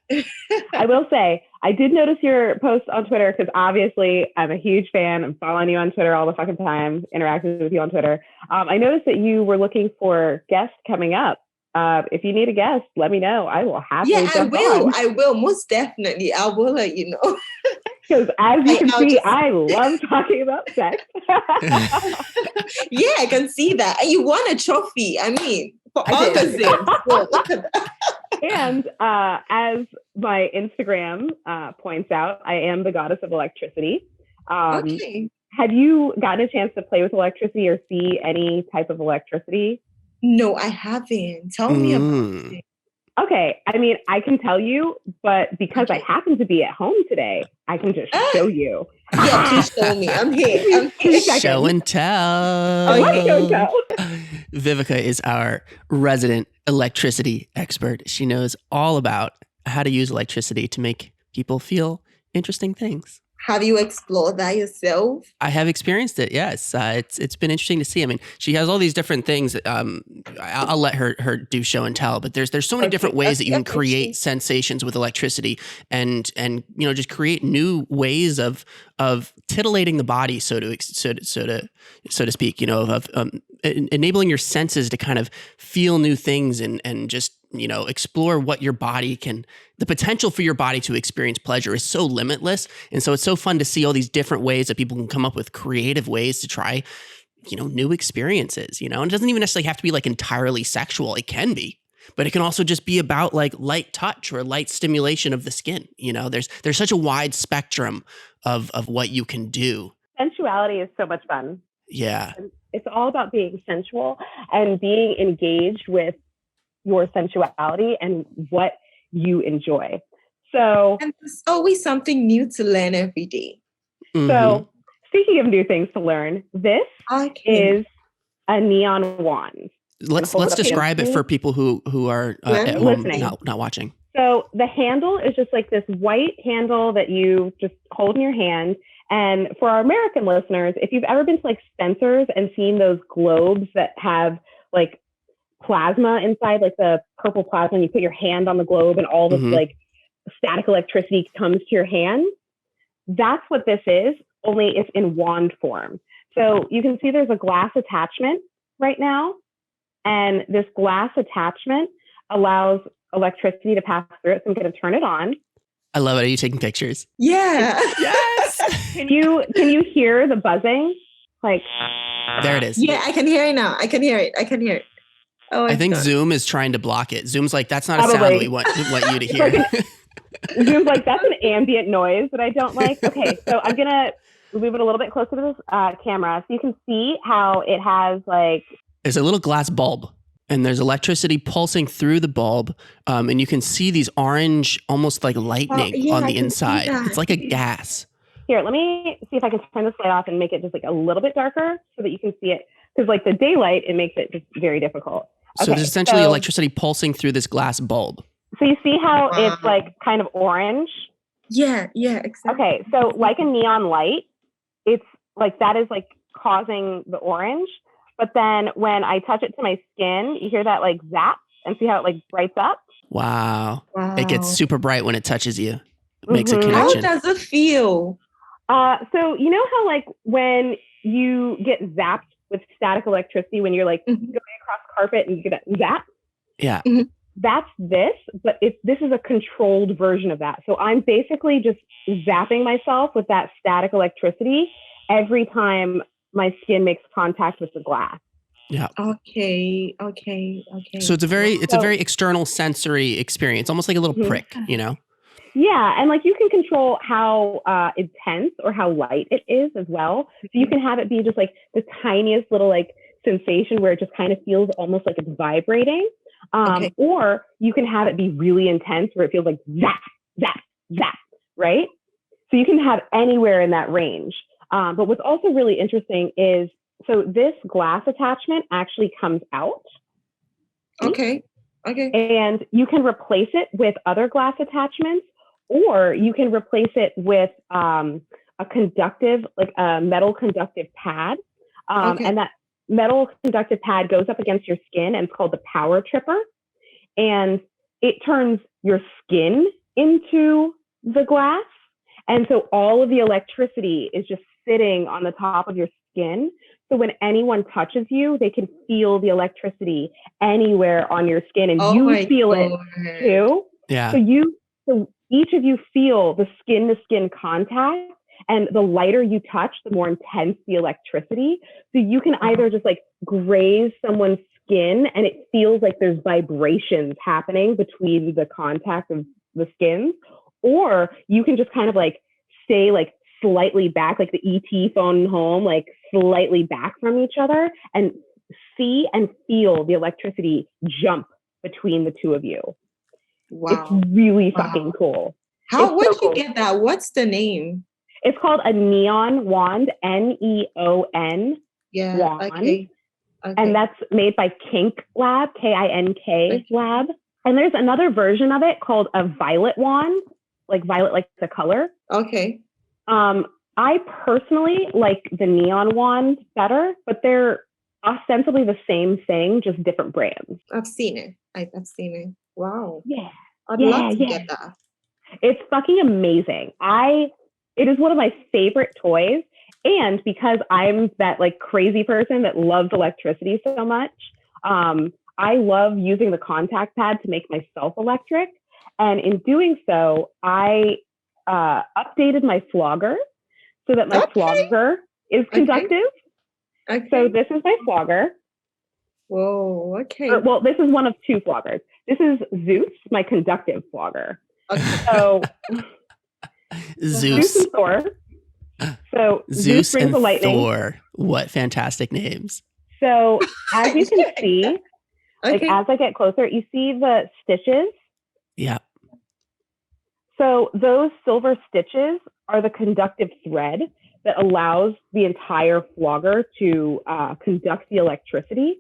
I will say, I did notice your posts on Twitter because obviously I'm a huge fan. I'm following you on Twitter all the fucking time, interacting with you on Twitter. I noticed that you were looking for guests coming up. If you need a guest, let me know. I will happily jump on. I will. Most definitely. I will let you know. Because as you can see, I love talking about sex. Yeah, I can see that. And you won a trophy. I mean, for autism. Look at that. And as my Instagram points out, I am the goddess of electricity. Okay. Have you gotten a chance to play with electricity or see any type of electricity? No, I haven't. Tell me about it. Okay. I mean, I can tell you, but because I happen to be at home today, I can just show you. Yeah, please show me. I'm here. Show and tell. Show and tell. Vivica is our resident electricity expert. She knows all about how to use electricity to make people feel interesting things. Have you explored that yourself? I have experienced it. Yes, it's been interesting to see. I mean, she has all these different things. I'll let her do show and tell. But there's so many different ways that you can create sensations with electricity, and just create new ways of titillating the body, so to speak. Of enabling your senses to kind of feel new things and just explore what your body can. The potential for your body to experience pleasure is so limitless. And so it's so fun to see all these different ways that people can come up with creative ways to try, new experiences, and it doesn't even necessarily have to be like entirely sexual. It can be, but it can also just be about like light touch or light stimulation of the skin. There's such a wide spectrum of what you can do. Sensuality is so much fun. Yeah. It's all about being sensual and being engaged with your sensuality and what you enjoy. So, and there's always something new to learn every day. Mm-hmm. So speaking of new things to learn, this is a neon wand. Let's describe it for people who are at home not watching. So the handle is just like this white handle that you just hold in your hand. And for our American listeners, if you've ever been to like Spencer's and seen those globes that have like plasma inside, like the purple plasma, and you put your hand on the globe and all this like static electricity comes to your hand. That's what this is, only it's in wand form. So you can see there's a glass attachment right now. And this glass attachment allows electricity to pass through it. So I'm going to turn it on. I love it. Are you taking pictures? Yeah. Yes. Can you hear the buzzing? Like, there it is. Yeah, I can hear it now. I can hear it. Oh, I think Zoom is trying to block it. Zoom's like, that's not a sound we want you to hear. Zoom's like, that's an ambient noise that I don't like. Okay, so I'm going to move it a little bit closer to this camera so you can see how it has like... There's a little glass bulb and there's electricity pulsing through the bulb. And you can see these orange, almost like lightning on the inside. It's like a gas. Here, let me see if I can turn this light off and make it just like a little bit darker so that you can see it. Because like the daylight, it makes it just very difficult. So there's essentially electricity pulsing through this glass bulb. So you see how it's like kind of orange? Yeah, exactly. Okay, so like a neon light, it's like that is like causing the orange. But then when I touch it to my skin, you hear that like zap and see how it like brights up? Wow. It gets super bright when it touches you. It makes a connection. How does it feel? So you know how like when you get zapped with static electricity when you're like going across carpet and you get that zap? Yeah. Mm-hmm. That's this, but this is a controlled version of that. So I'm basically just zapping myself with that static electricity every time my skin makes contact with the glass. Yeah. Okay. So it's a very external sensory experience, almost like a little prick, Yeah, and like you can control how intense or how light it is as well. So you can have it be just like the tiniest little like sensation where it just kind of feels almost like it's vibrating. Or you can have it be really intense where it feels like zap, zap, zap, right? So you can have anywhere in that range. But what's also really interesting is, so this glass attachment actually comes out. Okay. Okay. And you can replace it with other glass attachments, or you can replace it with a conductive, like a metal conductive pad. And that metal conductive pad goes up against your skin, and it's called the power tripper. And it turns your skin into the glass. And so all of the electricity is just sitting on the top of your skin. So when anyone touches you, they can feel the electricity anywhere on your skin, and you feel it too. Yeah. So each of you feel the skin to skin contact, and the lighter you touch, the more intense the electricity. So you can either just like graze someone's skin, and it feels like there's vibrations happening between the contact of the skins, or you can just kind of like stay like slightly back, like the ET phone home, like slightly back from each other, and see and feel the electricity jump between the two of you. Wow. It's really fucking cool. Where'd you get that? What's the name? It's called a neon wand, Neon wand. Okay. And that's made by Kink Lab, Kink Lab. And there's another version of it called a violet wand, like violet, like the color. Okay. I personally like the neon wand better, but they're ostensibly the same thing, just different brands. I've seen it. I've seen it. Wow. Yeah. I'd love to get that. It's fucking amazing. It is one of my favorite toys. And because I'm that like crazy person that loves electricity so much, I love using the contact pad to make myself electric. And in doing so, I updated my Flogger so that my Flogger is conductive. Okay. So this is my Flogger. Whoa, okay. Well, this is one of two Floggers. This is Zeus, my conductive Flogger. Okay. So Zeus and Thor. So Zeus brings and the lightning. Thor. What fantastic names. So as you can see, like as I get closer, you see the stitches. Yeah. So those silver stitches are the conductive thread that allows the entire Flogger to conduct the electricity.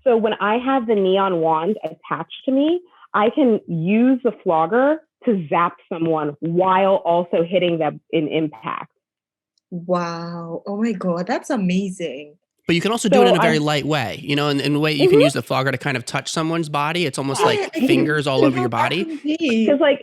So when I have the neon wand attached to me, I can use the Flogger to zap someone while also hitting them in impact. Wow. Oh my God, that's amazing. But you can also do it in a very light way, you know, in the way you can use the Flogger to kind of touch someoone's body. It's almost like fingers all over your body.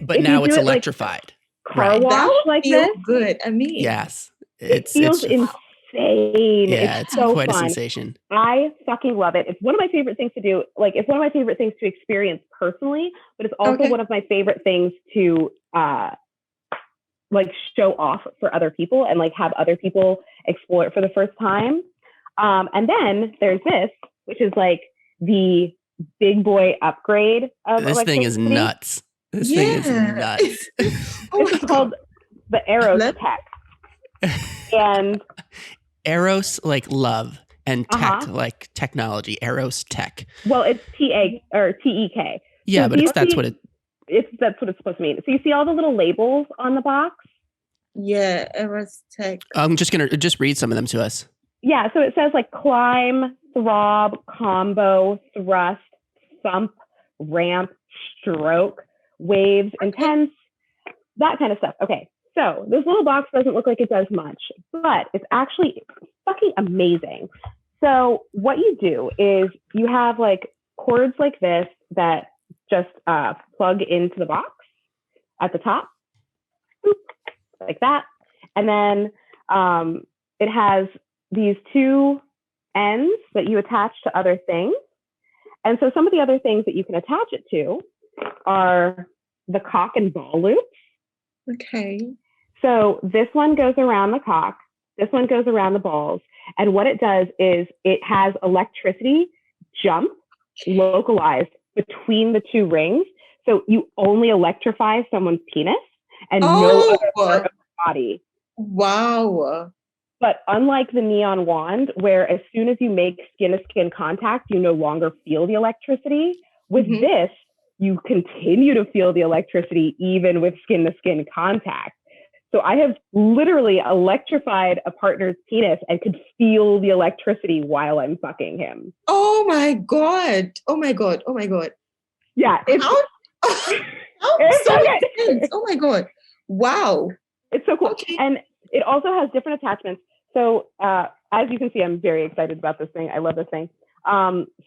But now it's electrified. Like car wash like this. Good. I mean, yes. It feels insane. Yeah, it's so quite fun. a sensation. I fucking love it. It's one of my favorite things to do. Like, it's one of my favorite things to experience personally, but it's also one of my favorite things to like show off for other people and like have other people explore it for the first time. And then there's this, which is like the big boy upgrade of this thing is nuts. This thing is nuts. This is called the Erostek. And Eros like love and tech like technology. Erostek. Well, it's TEK. Yeah, so but that's what it's supposed to mean. So you see all the little labels on the box? Yeah, Erostek. I'm just gonna read some of them to us. Yeah, so it says like climb, throb, combo, thrust, thump, ramp, stroke, waves, intense, that kind of stuff. Okay, so this little box doesn't look like it does much, but it's actually fucking amazing. So what you do is you have like cords like this that just plug into the box at the top, like that. And then it has these two ends that you attach to other things. And so some of the other things that you can attach it to are the cock and ball loops. Okay. So this one goes around the cock, this one goes around the balls. And what it does is it has electricity jump localized between the two rings. So you only electrify someone's penis and no other part of the body. Wow. But unlike the neon wand, where as soon as you make skin-to-skin contact, you no longer feel the electricity, with this, you continue to feel the electricity even with skin-to-skin contact. So I have literally electrified a partner's penis and could feel the electricity while I'm fucking him. Oh my God. Oh my God. Oh my God. Yeah. It's so intense. Oh my God. Wow. It's so cool. Okay. And it also has different attachments. So as you can see, I'm very excited about this thing. I love this thing.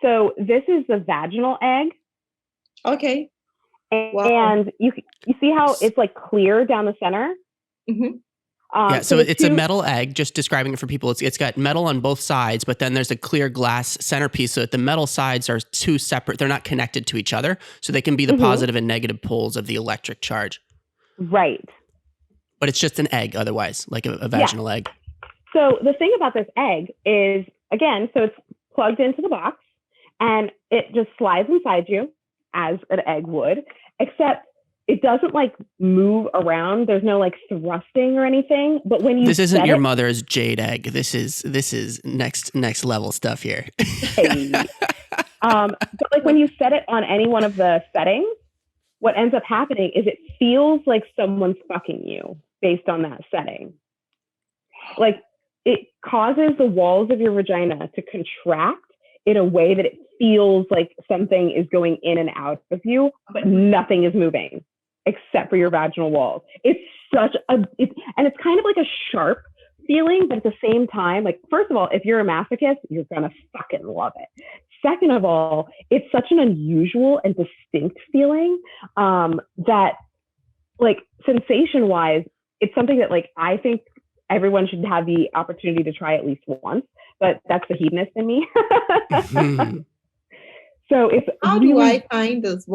So this is the vaginal egg. Okay. And you see how it's like clear down the center? Mm-hmm. So it's a metal egg, just describing it for people. It's got metal on both sides, but then there's a clear glass centerpiece. So that the metal sides are two separate. They're not connected to each other. So they can be the positive and negative poles of the electric charge. Right. But it's just an egg otherwise, like a vaginal egg. So the thing about this egg is, again, so it's plugged into the box and it just slides inside you as an egg would, except it doesn't like move around. There's no like thrusting or anything. But when you this isn't your mother's jade egg. This is next level stuff here. Hey. But like when you set it on any one of the settings, what ends up happening is it feels like someone's fucking you based on that setting. Like it causes the walls of your vagina to contract in a way that it feels like something is going in and out of you, but nothing is moving except for your vaginal walls. It's and it's kind of like a sharp feeling, but at the same time, like, first of all, if you're a masochist, you're going to fucking love it. Second of all, it's such an unusual and distinct feeling that, like, sensation-wise, it's something that, like, I think everyone should have the opportunity to try at least once, but that's the hedonist in me. So it's how do I find those?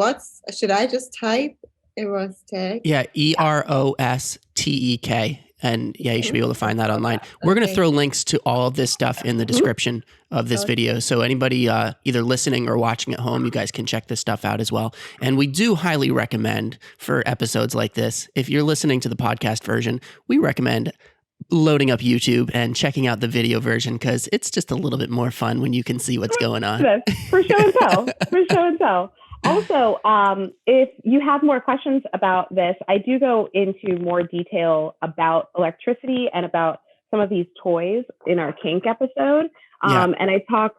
Should I just type Erostek? Yeah, Erostek. And yeah, you should be able to find that online. We're going to throw links to all of this stuff in the description of this video. So anybody either listening or watching at home, you guys can check this stuff out as well. And we do highly recommend for episodes like this, if you're listening to the podcast version, we recommend loading up YouTube and checking out the video version because it's just a little bit more fun when you can see what's going on. For show and tell. For show and tell. Also, if you have more questions about this, I do go into more detail about electricity and about some of these toys in our kink episode. And I talk,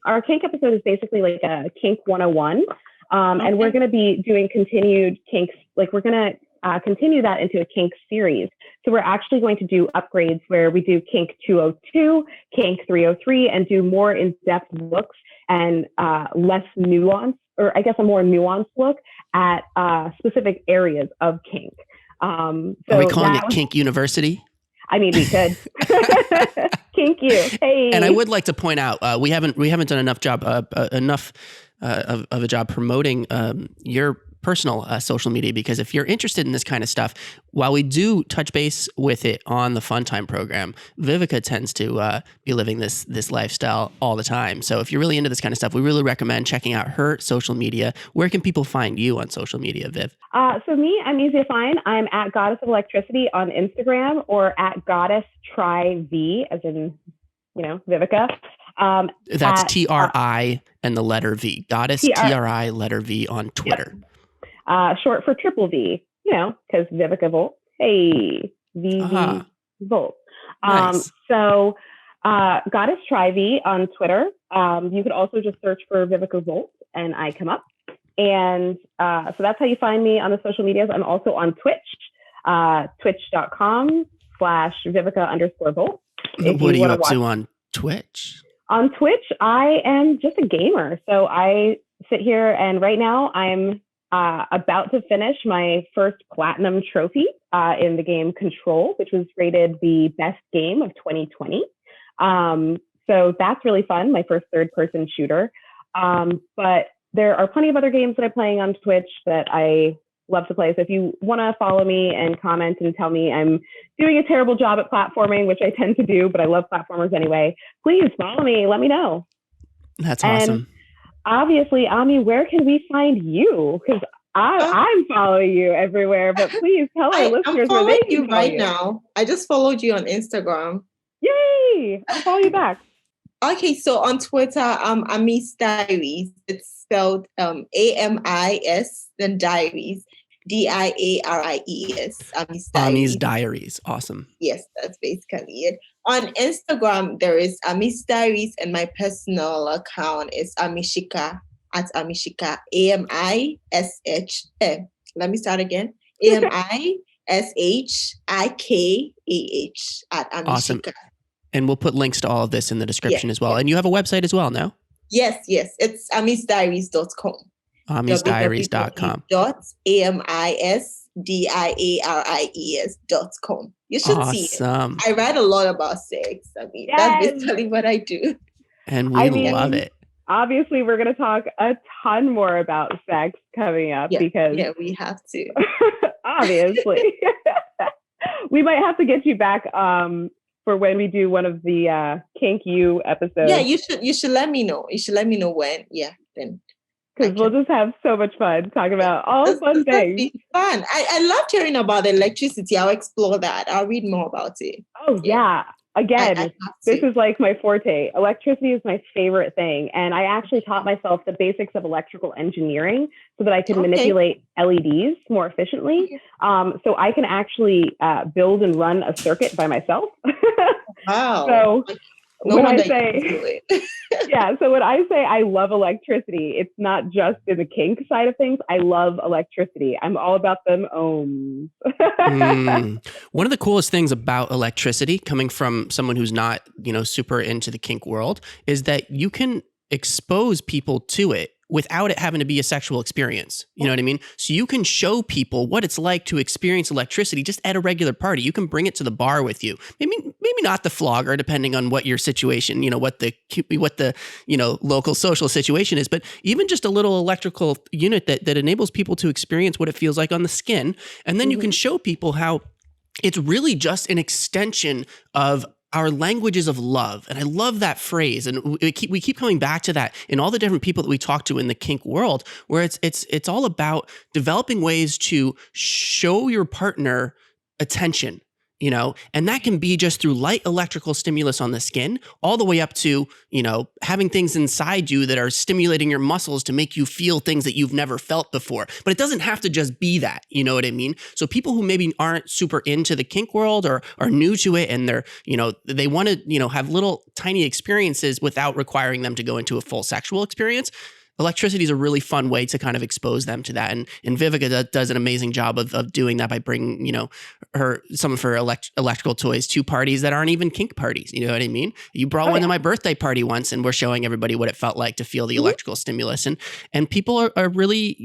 our kink episode is basically like a kink 101. And we're going to be doing continued kinks. Like we're going to continue that into a kink series. So we're actually going to do upgrades where we do kink 202, kink 303, and do more in-depth looks and less nuance, or I guess a more nuanced look at specific areas of kink. So are we calling it Kink University? I mean, we could. Kink you. Hey. And I would like to point out, we haven't done enough of a job promoting your personal social media, because if you're interested in this kind of stuff, while we do touch base with it on the Fun Time program, Vivica tends to be living this lifestyle all the time. So if you're really into this kind of stuff, we really recommend checking out her social media. Where can people find you on social media, Viv? So me, I'm easy to find. I'm at Goddess of Electricity on Instagram, or at Goddess Try V, as in, Vivica. That's TRI and the letter V. Goddess TRI letter V on Twitter. Yep. Short for triple V, because Vivica Volt. Hey, VV Volt. Nice. So Goddess Try V on Twitter. You could also just search for Vivica Volt and I come up. And so that's how you find me on the social medias. I'm also on Twitch, twitch.com/Vivica_Volt. What are you up to on Twitch? On Twitch, I am just a gamer. So I sit here and right now I'm about to finish my first platinum trophy in the game Control, which was rated the best game of 2020. So that's really fun, my first third-person shooter. But there are plenty of other games that I'm playing on Twitch that I love to play. So if you want to follow me and comment and tell me I'm doing a terrible job at platforming, which I tend to do, but I love platformers anyway, please follow me. Let me know. That's awesome. And obviously, Ami, where can we find you? Because I'm following you everywhere, but please tell our listeners where they can you follow right you. now. I just followed you on Instagram. Yay! I'll follow you back. Okay, so on Twitter, Ami's Diaries. It's spelled AMIS, then Diaries, DIARIES. Ami's Diaries. Awesome. Yes, that's basically it. On Instagram, there is Ami's Diaries, and my personal account is Ami Shikah, at Ami Shikah, AMISH. Let me start again. AMISHIKAH at Ami Awesome. Shikah. And we'll put links to all of this in the description as well. Yeah. And you have a website as well, no? Yes. It's amisdiaries.com. amisdiaries.com. www.amisdiaries.com. You should see it. I write a lot about sex. I mean, that's basically what I do. And we love it. Obviously, we're going to talk a ton more about sex coming up because... Yeah, we have to. Obviously. We might have to get you back for when we do one of the Kink U episodes. Yeah, you should let me know. You should let me know when. Yeah, then. Because we'll just have so much fun talking about all fun things. Be fun. I loved hearing about electricity. I'll explore that. I'll read more about it. Oh, yeah. Again, this is like my forte. Electricity is my favorite thing. And I actually taught myself the basics of electrical engineering so that I could manipulate LEDs more efficiently. So I can actually build and run a circuit by myself. Wow. So when I say, so when I say I love electricity, it's not just in the kink side of things. I love electricity. I'm all about them ohms. One of the coolest things about electricity, coming from someone who's not, super into the kink world, is that you can expose people to it without it having to be a sexual experience. You know what I mean? So you can show people what it's like to experience electricity just at a regular party. You can bring it to the bar with you. Maybe not the flogger, depending on what your situation, what the local social situation is, but even just a little electrical unit that enables people to experience what it feels like on the skin. And then you can show people how it's really just an extension of our languages of love. And I love that phrase. And we keep coming back to that in all the different people that we talk to in the kink world, where it's all about developing ways to show your partner attention, and that can be just through light electrical stimulus on the skin, all the way up to, having things inside you that are stimulating your muscles to make you feel things that you've never felt before. But it doesn't have to just be that, you know what I mean? So people who maybe aren't super into the kink world or are new to it, and they're, they want to, have little tiny experiences without requiring them to go into a full sexual experience. Electricity is a really fun way to kind of expose them to that. And Vivica does an amazing job of doing that by bringing, some of her electrical toys to parties that aren't even kink parties. You know what I mean? You brought one to my birthday party once, and we're showing everybody what it felt like to feel the electrical stimulus. And people are really,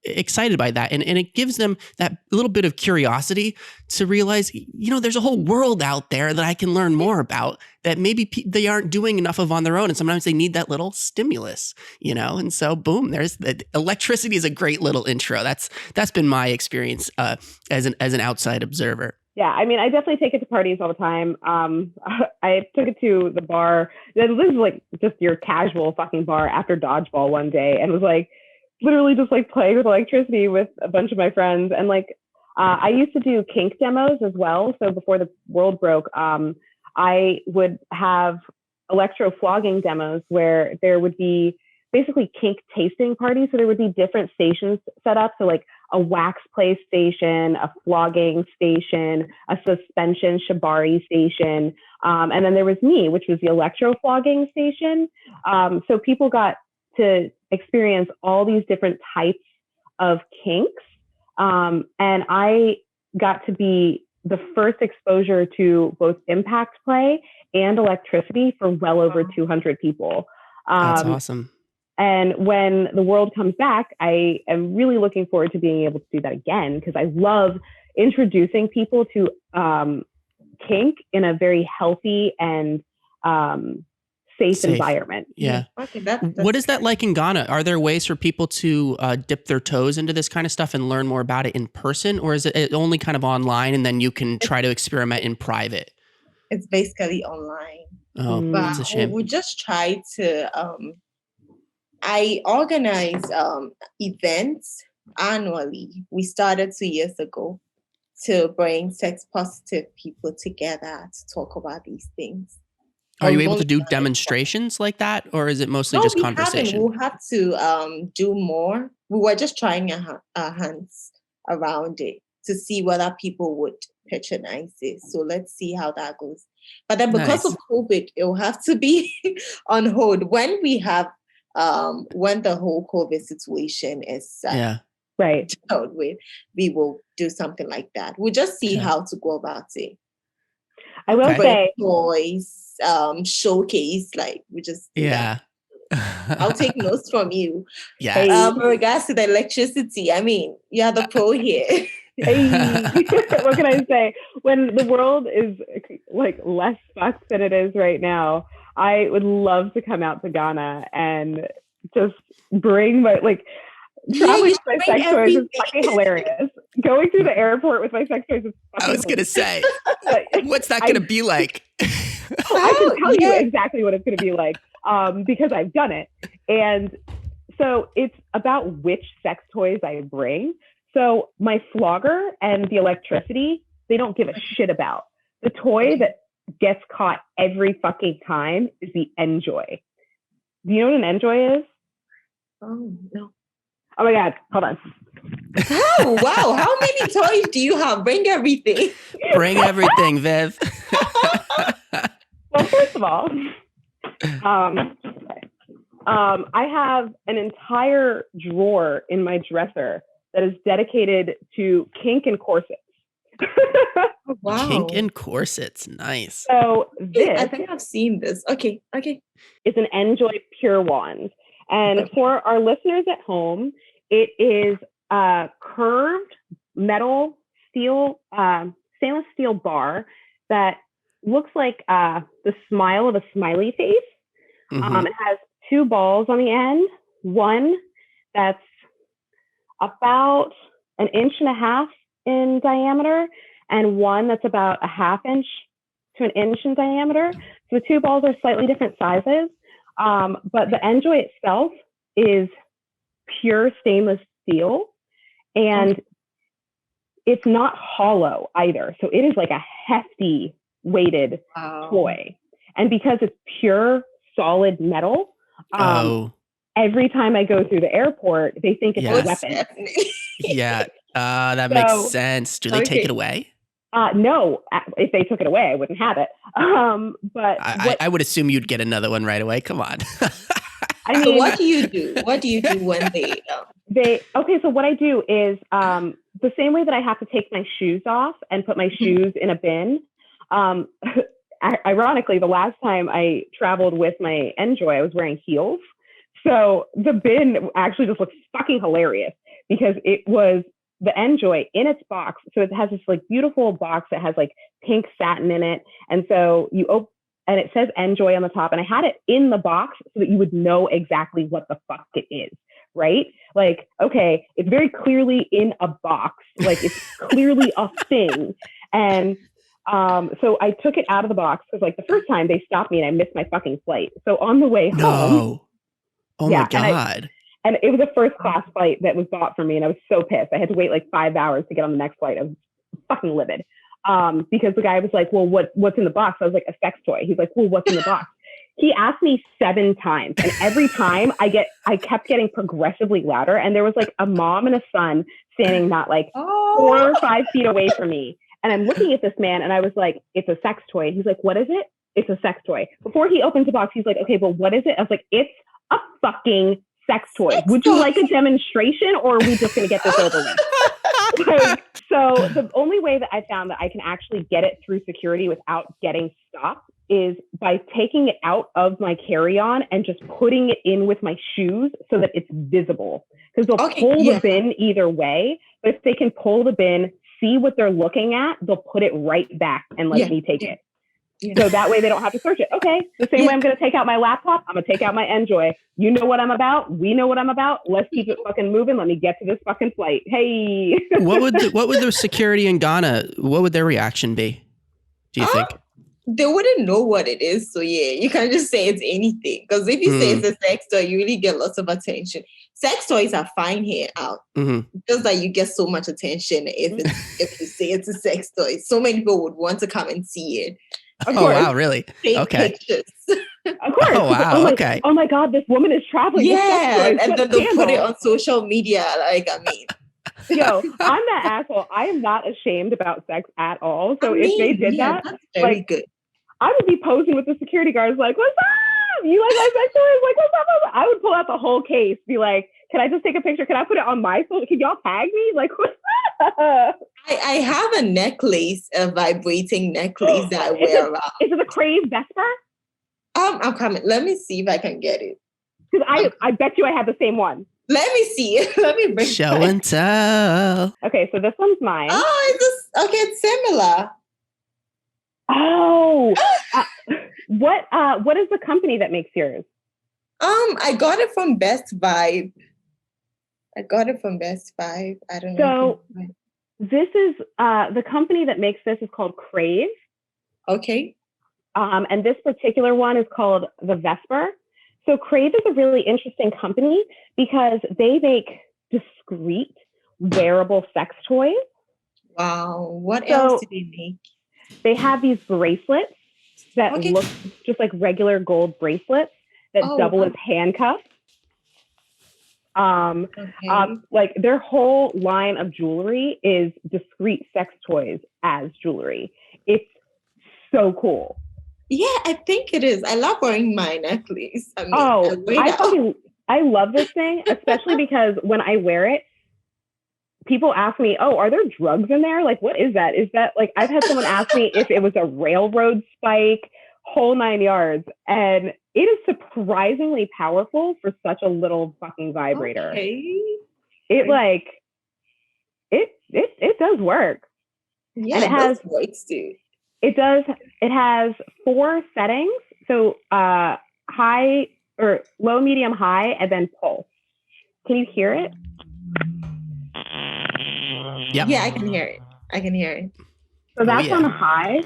excited by that. And it gives them that little bit of curiosity to realize, there's a whole world out there that I can learn more about that maybe they aren't doing enough of on their own. And sometimes they need that little stimulus, and so boom, there's electricity is a great little intro. That's been my experience as an outside observer. Yeah, I mean, I definitely take it to parties all the time. I took it to the bar. This is like just your casual fucking bar after dodgeball one day, and was like, literally just like playing with electricity with a bunch of my friends. And I used to do kink demos as well. So before the world broke, I would have electro flogging demos where there would be basically kink tasting parties. So there would be different stations set up. So like a wax play station, a flogging station, a suspension shibari station. And then there was me, which was the electro flogging station. So people got to experience all these different types of kinks. And I got to be the first exposure to both impact play and electricity for well over 200 people. That's awesome. And when the world comes back, I am really looking forward to being able to do that again, because I love introducing people to kink in a very healthy and safe environment. Yeah. Okay, what is that like in Ghana? Are there ways for people to dip their toes into this kind of stuff and learn more about it in person? Or is it only kind of online and then you can try to experiment in private? It's basically online. Oh, that's a shame. We just try to... I organize events annually. We started 2 years ago to bring sex positive people together to talk about these things. Are you able to do demonstrations like that, or is it mostly just conversation? We'll have to do more. We were just trying our hands around it to see whether people would patronize it. So let's see how that goes. But then because of COVID, it will have to be on hold. When we have when the whole COVID situation is right dealt with, we will do something like that. We'll just see how to go about it. I will say toys, showcase, like we just do that. I'll take notes from you. Yeah. In regards to the electricity, I mean, you're the pro here. What can I say? When the world is like less fucked than it is right now, I would love to come out to Ghana and just bring my traveling with my sex toys is fucking hilarious. Going through the airport with my sex toys is fucking I was going to say, what's that going to be like? I can tell you exactly what it's going to be like because I've done it. And so it's about which sex toys I bring. So my Flogger and the electricity, they don't give a shit about. The toy that gets caught every fucking time is the njoy. Do you know what an njoy is? Oh, no. Oh my God, hold on. Oh, wow. How many toys do you have? Bring everything. Bring everything, Viv. Well, first of all, I have an entire drawer in my dresser that is dedicated to kink and corsets. Wow. Kink and corsets. Nice. So this, I think I've seen this. Okay. It's an njoy pure wand. And for our listeners at home, it is a curved metal stainless steel bar that looks like the smile of a smiley face. It has two balls on the end, one that's about 1.5 inches in diameter and one that's about 1/2 inch to 1 inch in diameter. So the two balls are slightly different sizes, but the njoy itself is pure stainless steel and it's not hollow either. So it is like a hefty weighted toy. And because it's pure solid metal, every time I go through the airport, they think it's a weapon. Yeah, that makes sense. Do they take it away? No, if they took it away, I wouldn't have it. But I would assume you'd get another one right away. Come on. I mean, so what do you do? What do you do when they? So what I do is the same way that I have to take my shoes off and put my shoes in a bin. Ironically, the last time I traveled with my njoy, I was wearing heels. So the bin actually just looks fucking hilarious because it was the njoy in its box. So it has this like beautiful box that has like pink satin in it. And so you open, and it says njoy on the top. And I had it in the box so that you would know exactly what the fuck it is, right? Like, okay, it's very clearly in a box. Like it's clearly a thing. And so I took it out of the box because like the first time they stopped me and I missed my fucking flight. So on the way home. Oh my God. And it was a first class flight that was bought for me. And I was so pissed. I had to wait like 5 hours to get on the next flight. I was fucking livid. Because the guy was like, well, what's in the box? I was like, a sex toy. He's like, well, what's in the box? He asked me 7 times. And every time I kept getting progressively louder. And there was like a mom and a son standing not like 4 or 5 feet away from me. And I'm looking at this man and I was like, it's a sex toy. He's like, what is it? It's a sex toy. Before he opens the box, he's like, okay, but what is it? I was like, it's a fucking sex toy. Would you like a demonstration or are we just going to get this over with? So the only way that I found that I can actually get it through security without getting stopped is by taking it out of my carry-on and just putting it in with my shoes so that it's visible. Because they'll pull the bin either way, but if they can pull the bin, see what they're looking at, they'll put it right back and let me take it. So that way they don't have to search it. Okay, the same way I'm going to take out my laptop, I'm going to take out my njoy. You know what I'm about. We know what I'm about. Let's keep it fucking moving. Let me get to this fucking flight. Hey. What would the security in Ghana, what would their reaction be, do you think? They wouldn't know what it is. So you can't just say it's anything. Because if you say it's a sex toy, you really get lots of attention. Sex toys are fine here out. Just that you get so much attention if you say it's a sex toy. So many people would want to come and see it. Of course. Wow, really? Okay. Pictures. Of course. Oh, wow. Okay. Oh my God, this woman is traveling. Yeah, and then they'll put it on social media. Like, I mean. Yo, I'm that asshole. I am not ashamed about sex at all. So if they did that, that's very good. I would be posing with the security guards like, what's up? you like my sex toys? Like, what's up? I would pull out the whole case, be like, can I just take a picture? Can I put it on my phone? Can y'all tag me? Like, what's up? I have a necklace, a vibrating necklace that I wear around. Is it a Crave Vesper? I'm coming. Let me see if I can get it. Because I bet you I have the same one. Let me see. Let me bring Show and tell. Okay, so this one's mine. Oh, it's similar. Oh, what is the company that makes yours? I got it from Best Vibe. I don't know. So this is the company that makes this is called Crave. Okay. And this particular one is called the Vesper. So Crave is a really interesting company because they make discreet wearable sex toys. Wow. What else do they make? They have these bracelets that look just like regular gold bracelets that double as handcuffs. Like their whole line of jewelry is discreet sex toys as jewelry. It's so cool. Yeah, I think it is. I love wearing my necklace. I love this thing, especially because when I wear it, people ask me, "Oh, are there drugs in there? Like, what is that? Is that like?" I've had someone ask me if it was a railroad spike, whole 9 yards, and it is surprisingly powerful for such a little fucking vibrator. Okay. It does work. Yeah, and it works too. It does. It has 4 settings. So high or low, medium, high, and then pulse. Can you hear it? Yep. Yeah, I can hear it. So that's on high.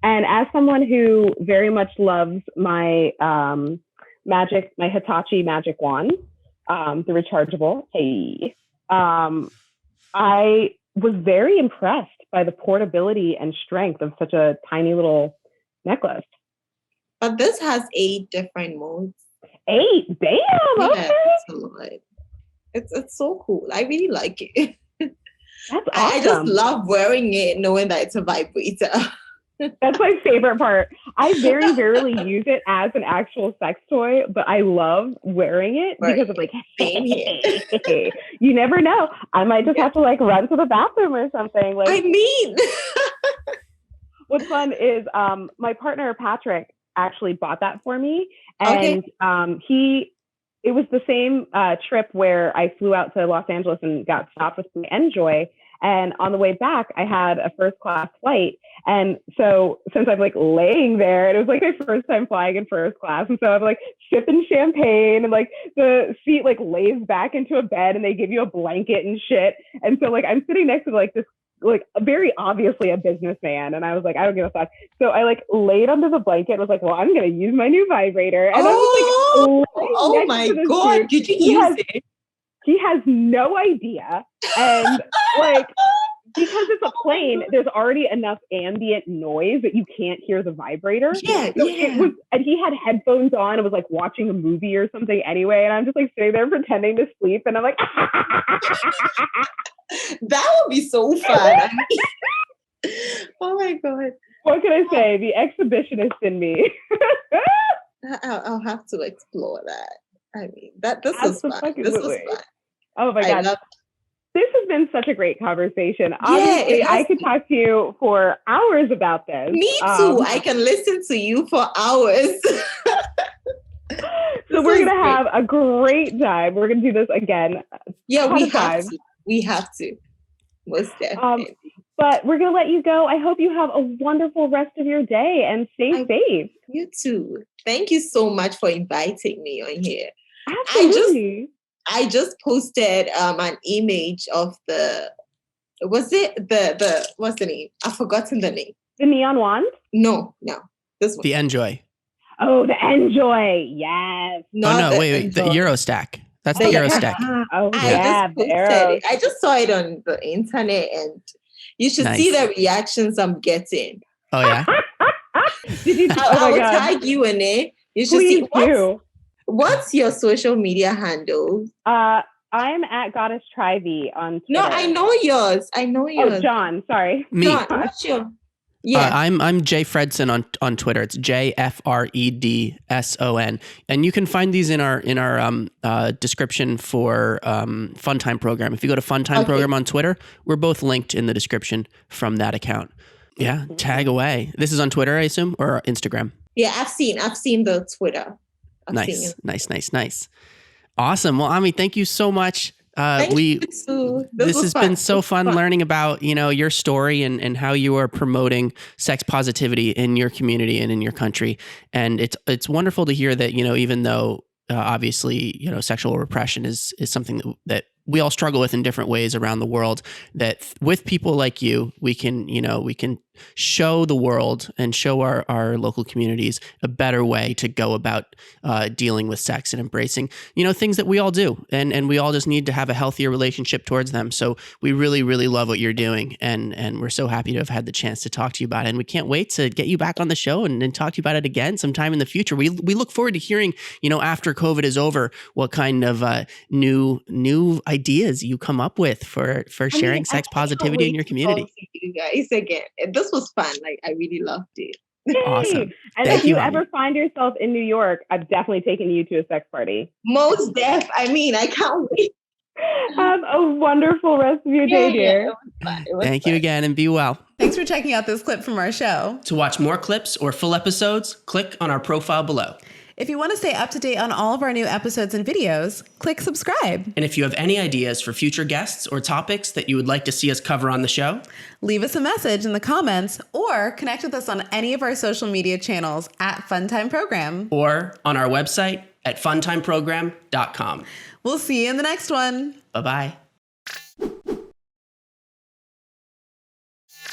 And as someone who very much loves my my Hitachi magic wand, the rechargeable, I was very impressed by the portability and strength of such a tiny little necklace. But this has 8 different modes. 8? Damn, okay. That's a lot. It's so cool. I really like it. That's awesome. I just love wearing it, knowing that it's a vibrator. That's my favorite part. I very rarely use it as an actual sex toy, but I love wearing it because of like, hey, you never know. I might just have to like run to the bathroom or something. Like, I mean, what's fun is my partner Patrick actually bought that for me, and it was the same trip where I flew out to Los Angeles and got stopped with njoy. And on the way back, I had a first class flight. And so since I'm like laying there, and it was like my first time flying in first class. And so I'm like sipping champagne, and like the seat like lays back into a bed, and they give you a blanket and shit. And so like I'm sitting next to like this like very obviously a businessman. And I was like, I don't give a fuck. So I like laid under the blanket and was like, well, I'm going to use my new vibrator. And I was like, oh my God, did you use it? He has no idea. And like, because it's a plane, there's already enough ambient noise that you can't hear the vibrator. Yeah, so it was, and he had headphones on and was like watching a movie or something anyway. And I'm just like sitting there pretending to sleep. And I'm like, that would be so fun. Oh my God. What can I say? The exhibitionist in me. I'll have to explore that. I mean, this was fun. This was fun. Oh my God. This has been such a great conversation. Obviously, I could talk to you for hours about this. Me too. I can listen to you for hours. So we're going to have a great time. We're going to do this again. Yeah, we have to. We have to. Most definitely. But we're going to let you go. I hope you have a wonderful rest of your day and stay safe. You too. Thank you so much for inviting me on here. Absolutely. I just posted an image of what's the name? I've forgotten the name. The neon wand? No. This one. The njoy. Oh, the njoy. Yes. Wait. The Erostek. That's the Erostek. I just saw it on the internet, and you should see the reactions I'm getting. Oh, yeah? Did you? I will tag you in it. You should Please do. What's your social media handle? I'm at Goddess Trivy on Twitter. No, I know yours. Oh, John. Sorry. Me. John, what's your? Yeah. I'm Jay Fredson on Twitter. It's JFREDSON, and you can find these in our description for Fun Time Program. If you go to Fun Time Program on Twitter, we're both linked in the description from that account. Yeah, tag away. This is on Twitter, I assume, or Instagram. Yeah, I've seen the Twitter. Nice. Awesome. Well, Ami, thank you so much. This has been so fun learning about, your story and how you are promoting sex positivity in your community and in your country. And it's wonderful to hear that, even though obviously, sexual repression is something that we all struggle with in different ways around the world, that with people like you, we can show the world and show our local communities a better way to go about dealing with sex and embracing, things that we all do. And we all just need to have a healthier relationship towards them. So we really, really love what you're doing. And we're so happy to have had the chance to talk to you about it. And we can't wait to get you back on the show and talk to you about it again sometime in the future. We look forward to hearing, after COVID is over, what kind of new ideas you come up with for sharing sex positivity in your community. You guys again. This was fun. I really loved it. Awesome. And if you ever find yourself in New York, I've definitely taken you to a sex party. Most def. I can't wait. Have a wonderful rest of your day, dear. It was fun. Thank you again, and be well. Thanks for checking out this clip from our show. To watch more clips or full episodes, click on our profile below. If you want to stay up to date on all of our new episodes and videos, click subscribe. And if you have any ideas for future guests or topics that you would like to see us cover on the show, leave us a message in the comments or connect with us on any of our social media channels at Funtime Program. Or on our website at funtimeprogram.com. We'll see you in the next one. Bye-bye.